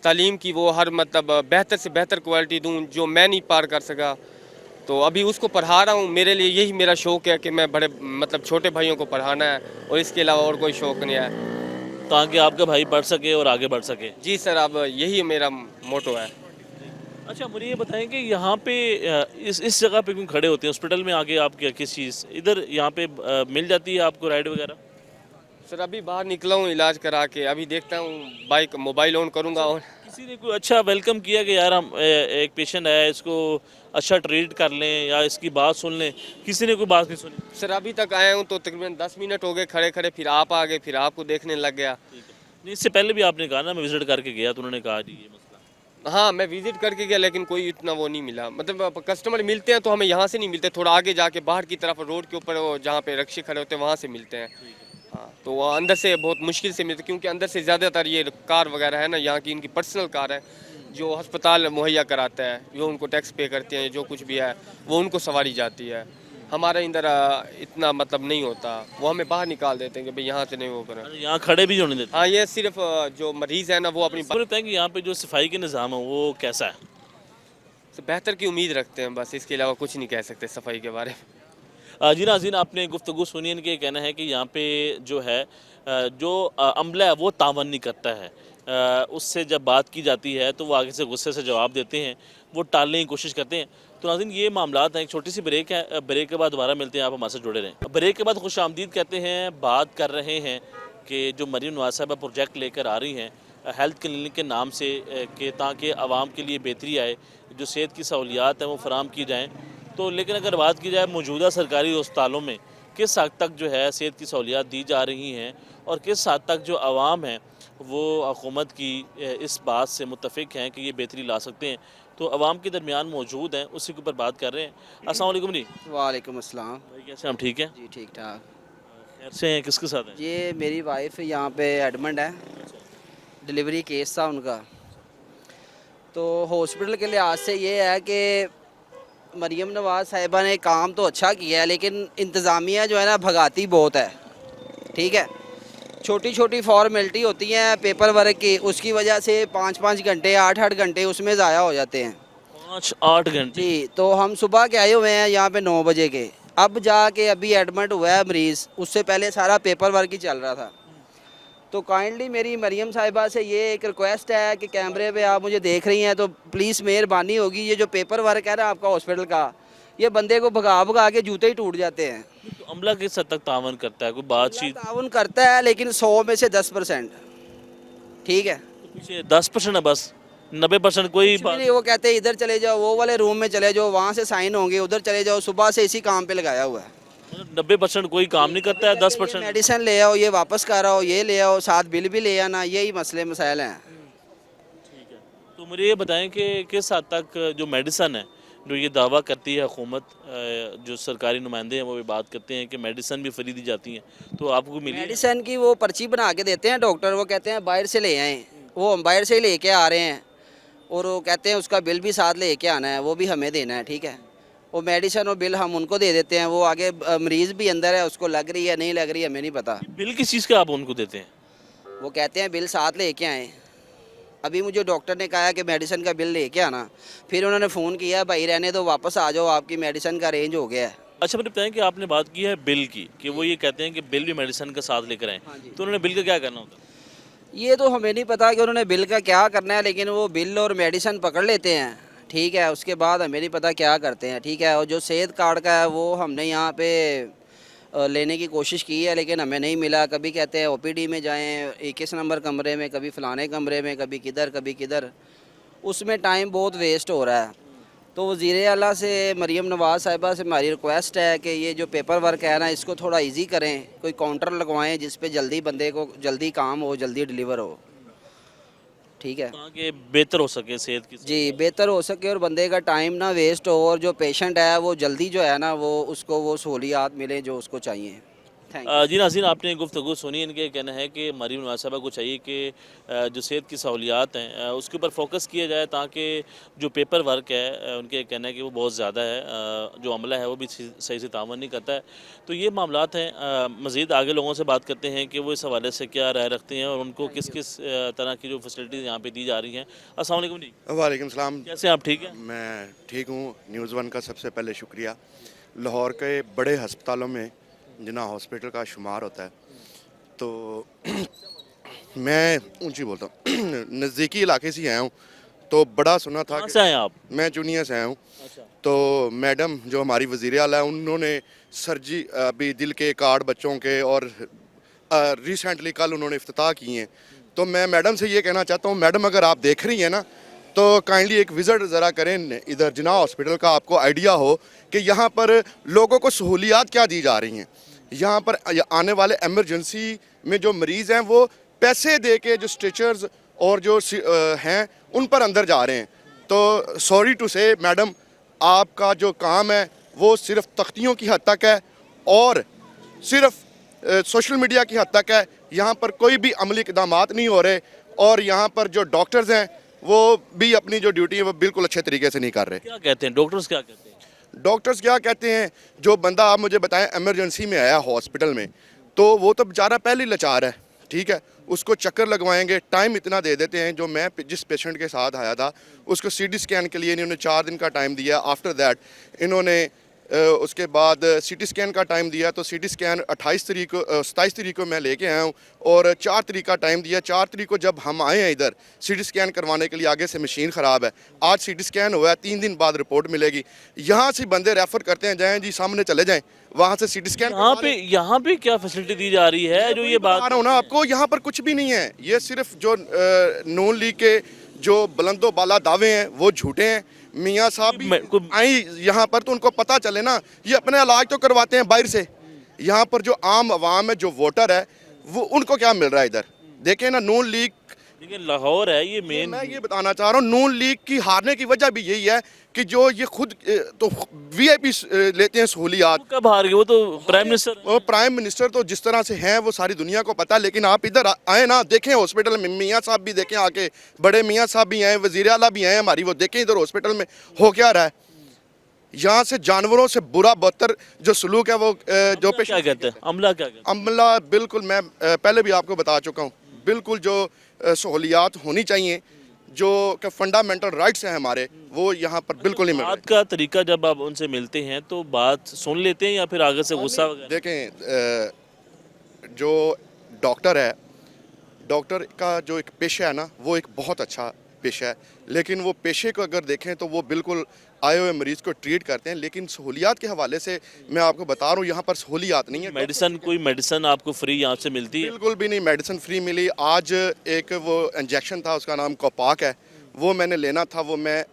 तालीम की वो हर मतलब बेहतर से बेहतर क्वालिटी दूं जो मैं नहीं पार कर सका। तो अभी उसको पढ़ा रहा हूं। मेरे लिए यही मेरा शौक़ है कि मैं बड़े मतलब छोटे भाइयों को पढ़ाना है, और इसके अलावा और कोई शौक़ नहीं है। ताकि आपका भाई पढ़ सके और आगे बढ़ सके। जी सर, अब यही मेरा मोटो है। अच्छा, मुझे ये बताएं कि यहाँ पे इस जगह पे क्यों खड़े होते हैं? हॉस्पिटल में आगे आप क्या किस चीज़ इधर यहाँ पे मिल जाती है आपको राइड वगैरह? सर अभी बाहर निकला हूँ इलाज करा के, अभी देखता हूँ बाइक मोबाइल ऑन करूँगा। और किसी ने कोई अच्छा वेलकम किया कि यार हम एक पेशेंट है, इसको अच्छा ट्रीट कर लें या इसकी बात सुन लें? किसी ने कोई बात नहीं सुनी? सर अभी तक आया हूँ तो तकरीबन 10 मिनट हो गए खड़े खड़े, फिर आप आ गए, फिर आपको देखने लग गया। नहीं, इससे पहले भी आपने कहा ना मैं विजिट करके गया, तो उन्होंने कहा जी ये मसला। हाँ मैं विजिट करके गया, लेकिन कोई इतना वो नहीं मिला। मतलब कस्टमर मिलते हैं तो हमें यहाँ से नहीं मिलते, थोड़ा आगे जाके बाहर की तरफ रोड के ऊपर वो जहाँ पे रक्शे खड़े होते हैं वहाँ से मिलते हैं। हाँ, तो वो अंदर से बहुत मुश्किल से मिलते, क्योंकि अंदर से ज़्यादातर ये कार वगैरह है ना, यहाँ की इनकी पर्सनल कार है जो अस्पताल मुहैया कराता है, जो उनको टैक्स पे करते हैं, जो कुछ भी है वो उनको सवारी जाती है। हमारे अंदर इतना मतलब नहीं होता, वो हमें बाहर निकाल देते हैं कि भाई यहाँ से नहीं वो करें। यहाँ खड़े भी होने देते? हाँ, ये सिर्फ जो मरीज़ है ना वो अपनी बोलते हैं कि यहाँ पे जो सफाई के निज़ाम है वो कैसा है? बेहतर की उम्मीद रखते हैं, बस इसके अलावा कुछ नहीं कह सकते सफाई के बारे में। जी नाज़रीन, आपने गुफ्तगू सुनी। इनके कहना है कि यहाँ पे जो है जो अमला है वो तावन नहीं करता है। उससे जब बात की जाती है तो वो आगे से गुस्से से जवाब देते हैं, वो टालने की कोशिश करते हैं। तो नाज़रीन, ये मामलात हैं। एक छोटी सी ब्रेक है, ब्रेक के बाद दोबारा मिलते हैं, आप हमारे से जुड़े रहें। ब्रेक के बाद खुश आमदीद कहते हैं। बात कर रहे हैं कि जो मरीम नवाज़ साहिबा प्रोजेक्ट लेकर आ रही हैं हेल्थ क्लिनिक के नाम से, कि ताकि आवाम के लिए बेहतरी आए, जो सेहत की सहूलियात हैं वो फराम की जाएँ। तो लेकिन अगर बात की जाए मौजूदा सरकारी अस्पतालों में किस हद तक जो है सेहत की सहूलियात दी जा रही हैं और किस हद तक जो आवाम है वो हुकूमत की इस बात से मुत्तफिक हैं कि ये बेहतरी ला सकते हैं, तो आवाम के दरमियान मौजूद हैं, उसी के ऊपर बात कर रहे हैं। अस्सलाम वालेकुम जी। वालेकुम अस्सलाम। भाई कैसे, हम ठीक हैं? जी ठीक ठाक। खैर से हैं? किसके साथ हैं? ये मेरी वाइफ यहाँ पे एडमिट है, डिलीवरी केस था उनका। तो हॉस्पिटल के लिहाज से ये है कि मरीम नवाज़ साहिबा ने काम तो अच्छा किया है, लेकिन इंतज़ामिया जो है ना भगाती बहुत है। ठीक है, छोटी छोटी फॉर्मेलिटी होती हैं पेपर वर्क की, उसकी वजह से 5-5 घंटे 8-8 घंटे उसमें ज़ाया हो जाते हैं। 5-8 घंटे? जी, तो हम सुबह के आए हुए हैं यहाँ पे 9 बजे के, अब जाके अभी एडमिट हुआ है मरीज़, उससे पहले सारा पेपर वर्क ही चल रहा था। तो काइंडली मेरी मरीम साहिबा से ये एक रिक्वेस्ट है कि कैमरे पे आप मुझे देख रही हैं तो प्लीज़ मेहरबानी होगी, ये जो पेपर वर्क है ना आपका हॉस्पिटल का, ये बंदे को भगा भगा के जूते ही टूट जाते हैं। तो अमला किस हद तक तावन करता है? कोई बातचीत? ताउन करता है लेकिन 100 में से 10%। ठीक है, तो पीछे 10% है बस? 90% कोई कुछ भी नहीं, वो कहते हैं इधर चले जाओ, वो वाले रूम में चले जाओ, वहाँ से साइन होंगे, उधर चले जाओ, सुबह से इसी काम पे लगाया हुआ है। 90% कोई काम नहीं करता है, 10% मेडिसिन ले आओ, ये वापस कर आओ, ये ले आओ, साथ बिल भी ले आना, यही मसले मसाइल हैं। तो मुझे ये बताएं कि किस हद तक जो मेडिसन है, जो ये दावा करती है हुकूमत, जो सरकारी नुमाइंदे हैं वो भी बात करते हैं कि मेडिसन भी फ्री दी जाती हैं, तो आपको मिली है? मेडिसिन की वो पर्ची बना के देते हैं डॉक्टर, वो कहते हैं बाहर से ले आएँ, वो हम बाहर से ही लेके आ रहे हैं, और वो कहते हैं उसका बिल भी साथ लेके आना है, वो भी हमें देना है, ठीक है। वो मेडिसिन और बिल हम उनको दे देते हैं, वो आगे मरीज़ भी अंदर है, उसको लग रही है नहीं लग रही है हमें नहीं पता। बिल किस चीज़ का आप उनको देते हैं? वो कहते हैं बिल साथ लेके आएँ। अभी मुझे डॉक्टर ने कहा कि मेडिसिन का बिल लेके आना, फिर उन्होंने फ़ोन किया भाई रहने दो, वापस आ जाओ, आपकी मेडिसिन का रेंज हो गया है। अच्छा मुझे बताएं कि आपने बात की है बिल की, कि वो ये कहते हैं कि बिल भी मेडिसिन का साथ लेकर आएँ, तो उन्होंने बिल का क्या करना होता है? ये तो हमें नहीं पता कि उन्होंने बिल का क्या करना है, लेकिन वो बिल और मेडिसिन पकड़ लेते हैं, ठीक है। उसके बाद हमें नहीं पता क्या करते हैं, ठीक है। और जो सेहत कार्ड का है वो हमने यहाँ पे लेने की कोशिश की है, लेकिन हमें नहीं मिला। कभी कहते हैं ओपीडी में जाएं 21 नंबर कमरे में, कभी फ़लाने कमरे में, कभी किधर, उसमें टाइम बहुत वेस्ट हो रहा है। तो वज़ीर आला से मरीम नवाज़ साहिबा से हमारी रिक्वेस्ट है कि ये जो पेपर वर्क है ना, इसको थोड़ा इजी करें, कोई काउंटर लगवाएं जिस पे जल्दी बंदे को जल्दी काम हो, जल्दी डिलीवर हो, ठीक है ताकि बेहतर हो सके सेहत की। जी, बेहतर हो सके और बंदे का टाइम ना वेस्ट हो, और जो पेशेंट है वो जल्दी जो है ना वो उसको वो सहूलियात मिले जो उसको चाहिए। Thank you. जी नाज़रीन, आपने गुफ्तगू सुनी। इनके कहना है कि मरीम नवाज़ साहिबा को चाहिए कि जो सेहत की सहूलियात हैं उसके ऊपर फोकस किया जाए, ताकि जो पेपर वर्क है उनके कहना है कि वो बहुत ज़्यादा है, जो अमला है वो भी सही से तावन नहीं करता है। तो ये मामलात हैं। मज़ीद आगे लोगों से बात करते हैं कि वो इस हवाले से क्या राय रखते हैं और उनको किस किस तरह की जो फैसिलिटीज़ यहाँ पे दी जा रही हैं। अस्सलाम वालेकुम जी, वालेकुम सलाम। कैसे हैं आप? ठीक है। मैं ठीक हूँ। न्यूज़ वन का सबसे पहले शुक्रिया। लाहौर के बड़े हस्पतालों में जिना हॉस्पिटल का शुमार होता है, तो मैं ऊंची बोलता हूँ नज़दीकी इलाके से ही आया हूँ, तो बड़ा सुना था कहाँ से आए आप? मैं चुनिया से आया हूँ। अच्छा। तो मैडम जो हमारी वज़ीर आला है, उन्होंने सर्जी अभी दिल के कार्ड बच्चों के और रिसेंटली कल उन्होंने इफ्तिताह किए हैं। तो मैं मैडम से ये कहना चाहता हूँ, मैडम अगर आप देख रही हैं ना, तो काइंडली एक विज़िट ज़रा करें इधर जिना हॉस्पिटल का, आपको आइडिया हो कि यहाँ पर लोगों को सहूलियात क्या दी जा रही हैं। यहाँ पर आने वाले एमरजेंसी में जो मरीज़ हैं वो पैसे दे के जो स्ट्रेचर्स और जो हैं उन पर अंदर जा रहे हैं। तो सॉरी टू से मैडम, आपका जो काम है वो सिर्फ तख्तियों की हद तक है और सिर्फ सोशल मीडिया की हद तक है। यहाँ पर कोई भी अमली इक़दामात नहीं हो रहे, और यहाँ पर जो डॉक्टर्स हैं वो भी अपनी जो ड्यूटी है वो बिल्कुल अच्छे तरीके से नहीं कर रहे। क्या कहते हैं डॉक्टर्स, क्या कहते हैं? डॉक्टर्स क्या कहते हैं, जो बंदा आप मुझे बताएं एमरजेंसी में आया हॉस्पिटल में, तो वो तो बेचारा पहले ही लाचार है, ठीक है। उसको चक्कर लगवाएंगे, टाइम इतना दे देते हैं। जो मैं जिस पेशेंट के साथ आया था उसको सीटी स्कैन के लिए इन्होंने 4 दिन का टाइम दिया। आफ्टर दैट इन्होंने उसके बाद सीटी स्कैन का टाइम दिया, तो सीटी स्कैन 27 तारीख को मैं लेके आया हूँ, और 4 तारीख का टाइम दिया। 4 तारीख को जब हम आए हैं इधर सीटी स्कैन करवाने के लिए, आगे से मशीन ख़राब है। आज सीटी स्कैन हुआ है, 3 दिन बाद रिपोर्ट मिलेगी। यहाँ से बंदे रेफ़र करते हैं, जाएँ जी सामने चले जाएँ, वहाँ से सीटी स्कैन। यहाँ पे क्या फैसिलिटी दी जा रही है जो ये बात बता रहा हूँ ना आपको, यहाँ पर कुछ भी नहीं है। ये सिर्फ जो नून लीग के जो बुलंदो बाला दावे हैं वो झूठे हैं। मियाँ साहब भी आई यहाँ पर तो उनको पता चले ना, ये अपने इलाज तो करवाते हैं बाहर से। यहाँ पर जो आम आवाम है, जो वोटर है, वो उनको क्या मिल रहा है इधर? देखें ना, नून लीग, लेकिन लाहौर है ये मेन। मैं ये बताना चाह रहा हूँ, नून लीग की हारने की वजह भी यही है कि जो ये खुद तो वीआईपी लेते हैं सहूलियात। कब हार गए? वो तो प्राइम मिनिस्टर। वो प्राइम मिनिस्टर तो जिस तरह से हैं वो सारी दुनिया को पता है, लेकिन आप इधर आए ना, देखें हॉस्पिटल में मियाँ साहब भी देखें आके, बड़े मियाँ साहब भी आए, वज़ीर आला भी आए हमारी, वो देखें इधर हॉस्पिटल में हो क्या रहा है। यहाँ से जानवरों से बुरा बदतर जो सलूक है वो जो पेश क्या कहते हैं अमला, क्या कहते हैं? अमला बिल्कुल, मैं पहले भी आपको बता चुका हूँ, बिल्कुल जो सहूलियात होनी चाहिए, जो फंडामेंटल राइट्स हैं हमारे, वो यहाँ पर बिल्कुल नहीं मिल रहे। बात का तरीका, जब आप उनसे मिलते हैं तो बात सुन लेते हैं या फिर आगे से गुस्सा वगैरह? देखें, जो डॉक्टर है, डॉक्टर का जो एक पेशा है ना, वो एक बहुत अच्छा पेशा है, लेकिन वो पेशे को अगर देखें तो वो बिल्कुल आए हुए मरीज़ को ट्रीट करते हैं। लेकिन सहूलियात के हवाले से मैं आपको बता रहा हूँ, यहाँ पर सहूलियात नहीं है। कोई मेडिसिन आपको फ्री यहाँ से मिलती है? बिल्कुल भी नहीं, मेडिसिन फ्री मिली। आज एक वो इंजेक्शन था, उसका नाम कोपाक है, वो मैंने लेना था, वो मैं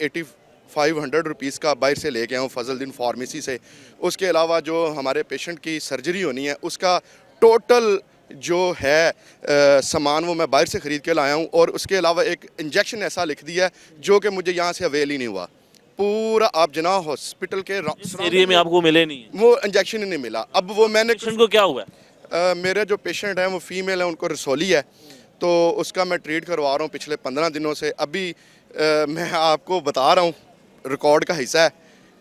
8500 रुपीज़ का बाहर से लेके आया हूँ फजलुद्दीन फार्मेसी से। उसके अलावा जो हमारे पेशेंट की सर्जरी होनी है उसका टोटल जो है सामान वो मैं बाहर से ख़रीद के लाया हूँ। और उसके अलावा एक इंजेक्शन ऐसा लिख दिया है जो कि मुझे यहाँ से अवेल ही नहीं हुआ। पूरा आप जना हॉस्पिटल के एरिया में आपको मिले नहीं है, वो इंजेक्शन ही नहीं मिला। अब वो मैंने पेशेंट को क्या हुआ है? मेरे जो पेशेंट हैं वो फीमेल है, उनको रसोली है, तो उसका मैं ट्रीट करवा रहा हूँ पिछले 15 दिनों से। अभी मैं आपको बता रहा हूँ, रिकॉर्ड का हिस्सा है,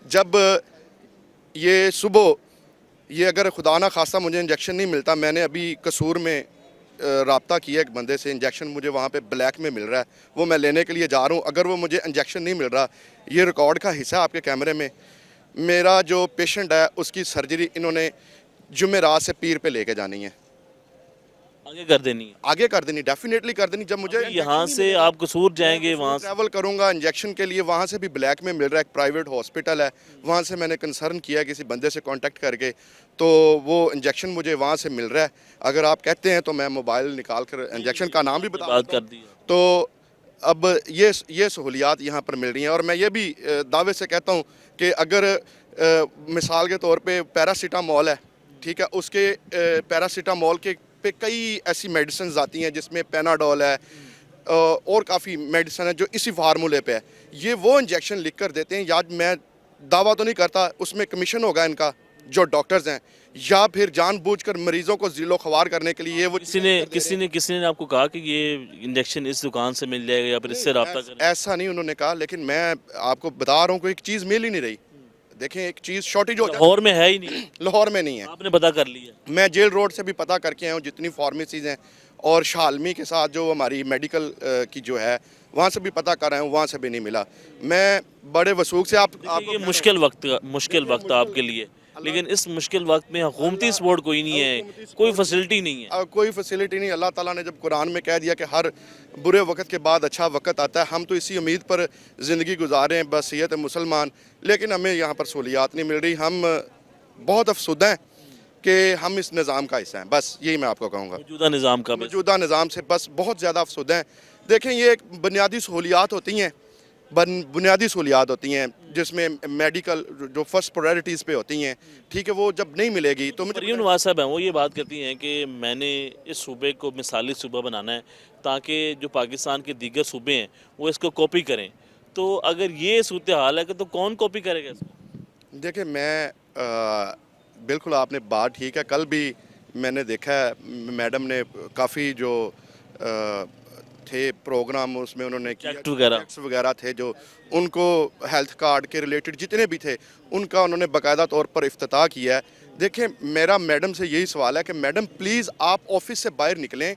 जब ये सुबह ये अगर खुदा ना खास्ता मुझे इंजेक्शन नहीं मिलता, मैंने अभी कसूर में रब्ता किया एक बंदे से, इंजेक्शन मुझे वहाँ पे ब्लैक में मिल रहा है, वो मैं लेने के लिए जा रहा हूँ। अगर वो मुझे इंजेक्शन नहीं मिल रहा, ये रिकॉर्ड का हिस्सा है आपके कैमरे में। मेरा जो पेशेंट है उसकी सर्जरी इन्होंने जुमेरात से पीर पे लेके जानी है, आगे कर देनी है। आगे कर देनी, डेफिनेटली कर देनी। जब मुझे यहाँ से आप कसूर जाएंगे, वहाँ से ट्रैवल करूंगा इंजेक्शन के लिए, वहाँ से भी ब्लैक में मिल रहा है। एक प्राइवेट हॉस्पिटल है, वहाँ से मैंने कंसर्न किया किसी बंदे से कांटेक्ट करके, तो वो इंजेक्शन मुझे वहाँ से मिल रहा है। अगर आप कहते हैं तो मैं मोबाइल निकाल कर इंजेक्शन का नाम भी बता बात देता कर दी हूँ। है। तो अब ये सहूलियात यहाँ पर मिल रही हैं। और मैं ये भी दावे से कहता हूँ कि अगर मिसाल के तौर पे पैरासीटामोल है, ठीक है, उसके पैरासीटामोल के पे कई ऐसी मेडिसिन आती हैं जिसमें पेनाडोल है और काफ़ी मेडिसिन है जो इसी फार्मूले पे है। ये वो इंजेक्शन लिख कर देते हैं, या मैं दावा तो नहीं करता उसमें कमीशन होगा इनका जो डॉक्टर्स हैं, या फिर जानबूझकर मरीजों को ज़िलो ख्वार करने के लिए वो किसी ने आपको कहा कि ये इंजेक्शन इस दुकान से मिल जाएगा या फिर इससे रब्ता करें? ऐसा नहीं उन्होंने कहा, लेकिन मैं आपको बता रहा हूँ कोई एक चीज़ मिल ही नहीं रही। देखें, एक चीज़ शॉर्टेज हो जाती है, लाहौर में है ही नहीं, लाहौर में नहीं है। आपने पता कर लिया? मैं जेल रोड से भी पता करके आया हूँ जितनी फार्मेसीज़ हैं, और शालमी के साथ जो हमारी मेडिकल की जो है वहाँ से भी पता कर आया हूँ, वहाँ से भी नहीं मिला। मैं बड़े वसूख से आप ये मुश्किल वक्त आपके लिए, लेकिन इस मुश्किल वक्त में हुकूमती सपोर्ट कोई नहीं है, कोई फैसिलिटी नहीं है। कोई फैसिलिटी नहीं। अल्लाह ताला ने जब कुरान में कह दिया कि हर बुरे वक्त के बाद अच्छा वक्त आता है, हम तो इसी उम्मीद पर ज़िंदगी गुजारे हैं बसीयत मुसलमान, लेकिन हमें यहाँ पर सहूलियात नहीं मिल रही। हम बहुत अफसुदा हैं कि हम इस निज़ाम का हिस्सा हैं, बस यही मैं आपको कहूँगा। मौजूदा निज़ाम से बस बहुत ज़्यादा अफसुदा हैं। देखें, ये एक बुनियादी सहूलियात होती हैं, बुनियादी सहूलियात होती हैं जिसमें मेडिकल जो फर्स्ट प्रायोरिटीज़ पे होती हैं, ठीक है, वो जब नहीं मिलेगी तो मरीम नवाज साहब हैं, वो ये बात करती हैं कि मैंने इस सूबे को मिसाली सूबा बनाना है ताकि जो पाकिस्तान के दीगर सूबे हैं वो इसको कॉपी करें। तो अगर ये सूरत हाल है कि तो कौन कॉपी करेगा इसको? देखिए, मैं बिल्कुल आपने बात ठीक है। कल भी मैंने देखा है मैडम ने काफ़ी जो थे प्रोग्राम उसमें उन्होंने एक्ट वगैरह थे जो उनको हेल्थ कार्ड के रिलेटेड जितने भी थे उनका उन्होंने बाकायदा तौर पर इफ्तिताह किया है। देखें, मेरा मैडम से यही सवाल है कि मैडम प्लीज़ आप ऑफिस से बाहर निकलें,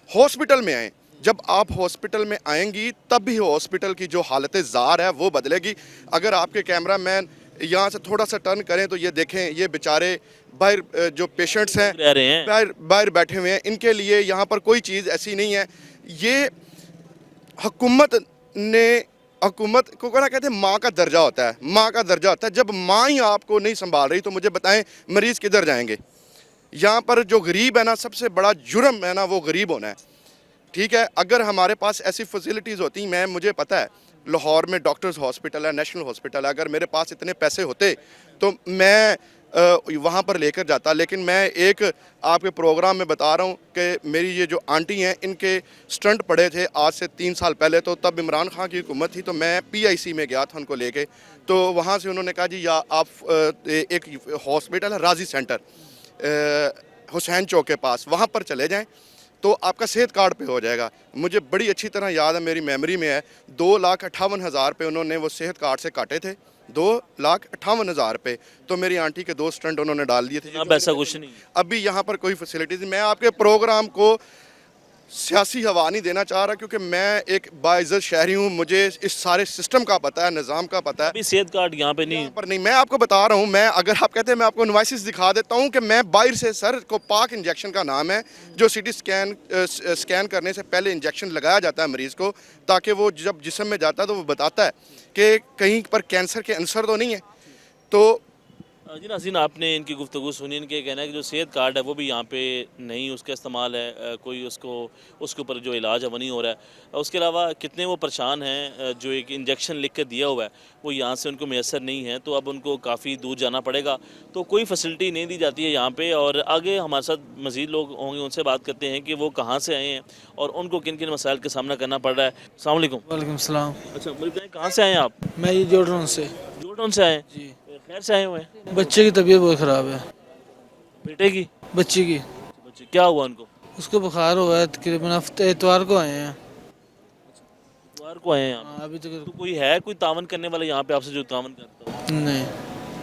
हॉस्पिटल में आएँ। जब आप हॉस्पिटल में आएंगी तब भी हॉस्पिटल की जो हालत ज़ार है वो बदलेगी। अगर आपके कैमरा मैन यहाँ से थोड़ा सा टर्न करें तो ये देखें, ये बेचारे बाहर जो पेशेंट्स हैं बाहर बैठे हुए हैं, इनके लिए यहाँ पर कोई चीज़ ऐसी नहीं है। ये हुकूमत को क्या कहते हैं, माँ का दर्जा होता है, माँ का दर्जा होता है। जब माँ ही आपको नहीं संभाल रही तो मुझे बताएं मरीज़ किधर जाएंगे? यहाँ पर जो गरीब है ना, सबसे बड़ा जुर्म है ना वो गरीब होना है, ठीक है। अगर हमारे पास ऐसी फैसिलिटीज़ होती, मुझे पता है लाहौर में डॉक्टर्स हॉस्पिटल है, नेशनल हॉस्पिटल है, अगर मेरे पास इतने पैसे होते तो मैं वहाँ पर लेकर जाता। लेकिन मैं एक आपके प्रोग्राम में बता रहा हूँ कि मेरी ये जो आंटी हैं इनके स्टंट पड़े थे आज से 3 साल पहले, तो तब इमरान खान की हुकूमत थी, तो मैं PIC में गया था उनको लेके। तो वहाँ से उन्होंने कहा जी या आप एक हॉस्पिटल है राजी सेंटर हुसैन चौक के पास, वहाँ पर चले जाएँ तो आपका सेहत कार्ड पे हो जाएगा। मुझे बड़ी अच्छी तरह याद है, मेरी मेमोरी में है, 2,58,000 रुपये उन्होंने वो सेहत कार्ड से काटे थे, 2,58,000 रुपये। तो मेरी आंटी के 2 स्टंट उन्होंने डाल दिए थे। अब ऐसा कुछ नहीं, अभी यहाँ पर कोई फैसिलिटीज़। मैं आपके प्रोग्राम को सियासी हवा नहीं देना चाह रहा क्योंकि मैं एक बाइज़्ज़त शहरी हूँ, मुझे इस सारे सिस्टम का पता है, निज़ाम का पता है। अभी सेहत कार्ड यहाँ पे नहीं, मैं आपको बता रहा हूँ। मैं अगर आप कहते हैं मैं आपको इनवाइसेस दिखा देता हूँ कि मैं बाहर से, सर को पाक इंजेक्शन का नाम है, जो CT स्कैन करने से पहले इंजेक्शन लगाया जाता है मरीज़ को, ताकि वो जब जिस्म में जाता है तो वो बताता है कि कहीं पर कैंसर के अंसर तो नहीं है। तो जी नाज़रीन, आपने इनकी गुफ्तगू सुनी। इनके कहना है कि जो सेहत कार्ड है वो भी यहाँ पे नहीं उसका इस्तेमाल है, कोई उसके ऊपर जो इलाज है वो नहीं हो रहा है। उसके अलावा कितने वो परेशान हैं, जो एक इंजेक्शन लिख कर दिया हुआ है वो यहाँ से उनको मैसर नहीं है, तो अब उनको काफ़ी दूर जाना पड़ेगा। तो कोई फैसिलिटी नहीं दी जाती है यहाँ पे। और आगे हमारे साथ मज़ीद लोग होंगे, उनसे बात करते हैं कि वो कहाँ से आए हैं और उनको किन किन मसाइल का सामना करना पड़ रहा है। अस्सलाम वालेकुम। वालेकुम सलाम। अच्छा, मुझे बताएं कहाँ से आए हैं आप? मैं ये जॉर्डन से। जॉर्डन से आए हैं? जी। खैर से आए हुए हैं? बच्चे की तबीयत बहुत ख़राब है। बेटे की? बच्ची की बच्चे क्या हुआ उनको? उसको बुखार हुआ है, तकरीबन हफ्ते इतवार को आए हैं। इतवार को आए हैं आप? हाँ, अभी तो तक कोई है कोई तावन करने वाला यहाँ पे आपसे जो तावन करता हो? नहीं।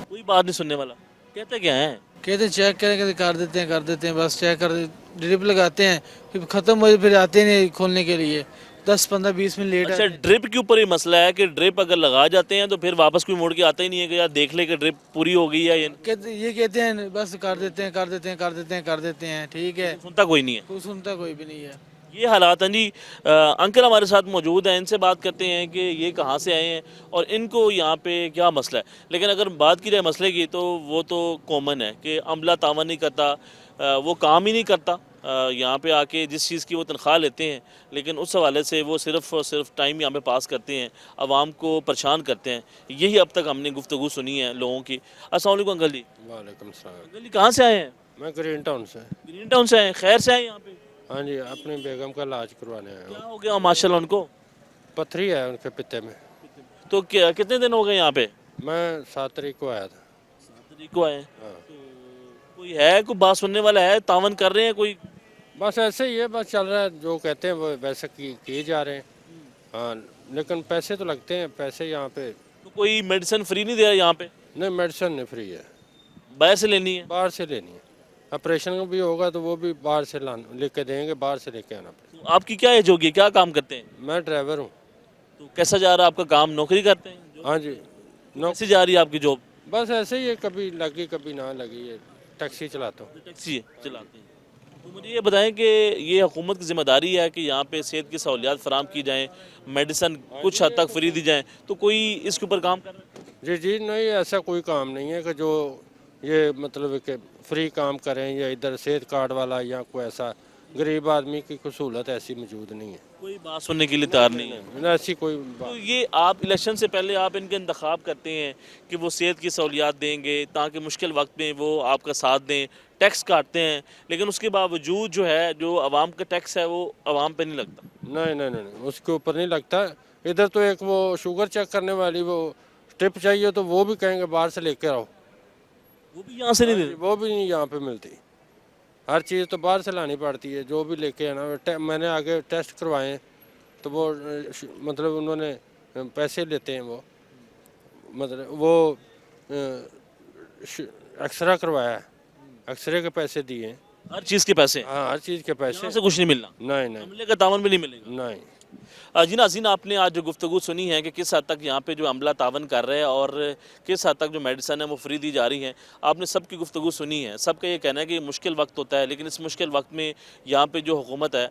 कोई बात नहीं सुनने वाला? कहते क्या है? कहते चेक करें, कहते कर देते हैं, बस चेक कर ड्रिप लगाते हैं, फिर ख़त्म हो जाए, फिर आते नहीं खोलने के लिए। 10-15-20 मिनट लेट अच्छा, आते हैं। ड्रिप के ऊपर ही मसला है कि ड्रिप अगर लगा जाते हैं तो फिर वापस कोई मोड़ के आता ही नहीं है कि यार देख ले कि ड्रिप पूरी हो गई है या नहीं। कहते हैं बस कर देते हैं, ठीक है। सुनता कोई नहीं है। कोई सुनता कोई भी नहीं है। ये हालात हैं जी। अंकल हमारे साथ मौजूद हैं, इनसे बात करते हैं कि ये कहाँ से आए हैं और इनको यहाँ पे क्या मसला है। लेकिन अगर बात की जाए मसले की तो वो तो कॉमन है कि अमला तावन नहीं करता, वो काम ही नहीं करता। यहाँ पे आके जिस चीज़ की वो तनख्वाह लेते हैं, लेकिन उस हवाले से वो सिर्फ़ और सिर्फ टाइम यहाँ पे पास करते हैं, आवाम को परेशान करते हैं। यही अब तक हमने गुफ्तगू सुनी है लोगों की। अस्सलाम वालेकुम अंकल जी। वालेकुम सलाम। अंकल जी कहाँ से आए हैं? मैं ग्रीन टाउन से। ग्रीन टाउन से आए हैं? खैर से आए हैं यहाँ पे? हाँ जी, अपनी बेगम का इलाज करवाने आया क्या हूँ। हो गया माशाल्लाह उनको? पथरी है उनके पित्ते में। तो क्या कितने दिन हो गए यहाँ पे? मैं 7 तारीख को आया था। 7 तारीख को आए हैं? हाँ। तो कोई है, कोई बात सुनने वाला है? तावन कर रहे हैं कोई? बस ऐसे ही है, बस चल रहा है, जो कहते हैं वो वैसे किए जा रहे हैं। हाँ, लेकिन पैसे तो लगते हैं, पैसे यहाँ पे। तो कोई मेडिसिन फ्री नहीं दे रहा यहाँ पे? नहीं, मेडिसिन नहीं फ्री है, बाहर से लेनी है? बाहर से लेनी है। ऑपरेशन भी होगा तो वो भी बाहर से लेके देंगे, बाहर से लेके आना पड़ेगा। तो आपकी क्या एज होगी, क्या काम करते हैं? मैं ड्राइवर हूँ। तो कैसा जा रहा है आपका काम? नौकरी करते हैं? हाँ जी। कैसी जा रही है आपकी जॉब? बस ऐसे ही है, कभी लगी कभी ना लगी है। टैक्सी चलाता हूँ। टैक्सी चलाते हैं? तो मुझे ये बताएं कि ये हुकूमत की जिम्मेदारी है कि यहाँ पे सेहत की सहूलियात फराम की जाएँ, मेडिसन कुछ हद तक फ्री दी जाएँ, तो कोई इसके ऊपर काम कर रहा है? जी नहीं, ऐसा कोई काम नहीं है कि जो ये मतलब कि फ्री काम करें या इधर सेहत कार्ड वाला या कोई ऐसा गरीब आदमी की कोई सहूलत ऐसी मौजूद नहीं है। कोई बात सुनने के लिए तैयार नहीं है? ऐसी कोई तो बात। ये आप इलेक्शन से पहले आप इनके इंतखाब करते हैं कि वो सेहत की सहूलियात देंगे ताकि मुश्किल वक्त में वो आपका साथ दें, टैक्स काटते हैं, लेकिन उसके बावजूद जो है जो आवाम का टैक्स है वो आवाम पे नहीं लगता। नहीं, उसके ऊपर नहीं लगता। इधर तो एक वो शुगर चेक करने वाली वो स्ट्रिप चाहिए तो वो भी कहेंगे बाहर से लेके आओ, वो भी यहाँ से नहीं देते? वो भी नहीं यहाँ पे मिलती। हर चीज़ तो बाहर से लानी पड़ती है, जो भी लेके आना। मैंने आगे टेस्ट करवाए तो वो मतलब उन्होंने पैसे लेते हैं, वो मतलब वो एक्सरा करवाया, एक्सरे के पैसे दिए हैं। हर चीज़ के पैसे? हाँ, हर चीज़ के पैसे। यहाँ से कुछ नहीं मिलना? नहीं अमले का तावन भी नहीं मिलेगा? नहीं। जी नाज़रीन, आपने आज जो गुफ्तगू सुनी है कि किस हद तक यहाँ पे जो अमला तावन कर रहे हैं और किस हद तक जो मेडिसन है वो फ्री दी जा रही हैं, आपने सबकी गुफ्तगू सुनी है। सबका ये कहना है कि मुश्किल वक्त होता है, लेकिन इस मुश्किल वक्त में यहाँ पे जो हुकूमत है,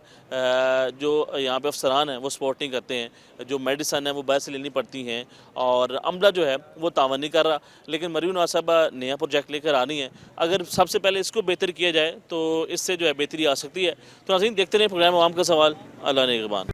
जो यहाँ पे अफसरान हैं वो सपोर्ट नहीं करते हैं, जो मेडिसन है वो बाहर से लेनी पड़ती हैं और अमला जो है वो तावन नहीं कर रहा। लेकिन मरीम नवाज़ साहबा नया प्रोजेक्ट लेकर आ रही हैं, अगर सबसे पहले इसको बेहतर किया जाए तो इससे जो है बेहतरी आ सकती है। तो नाज़रीन देखते रहे प्रोग्राम आवाम का सवाल। अल्लाह निगहबान।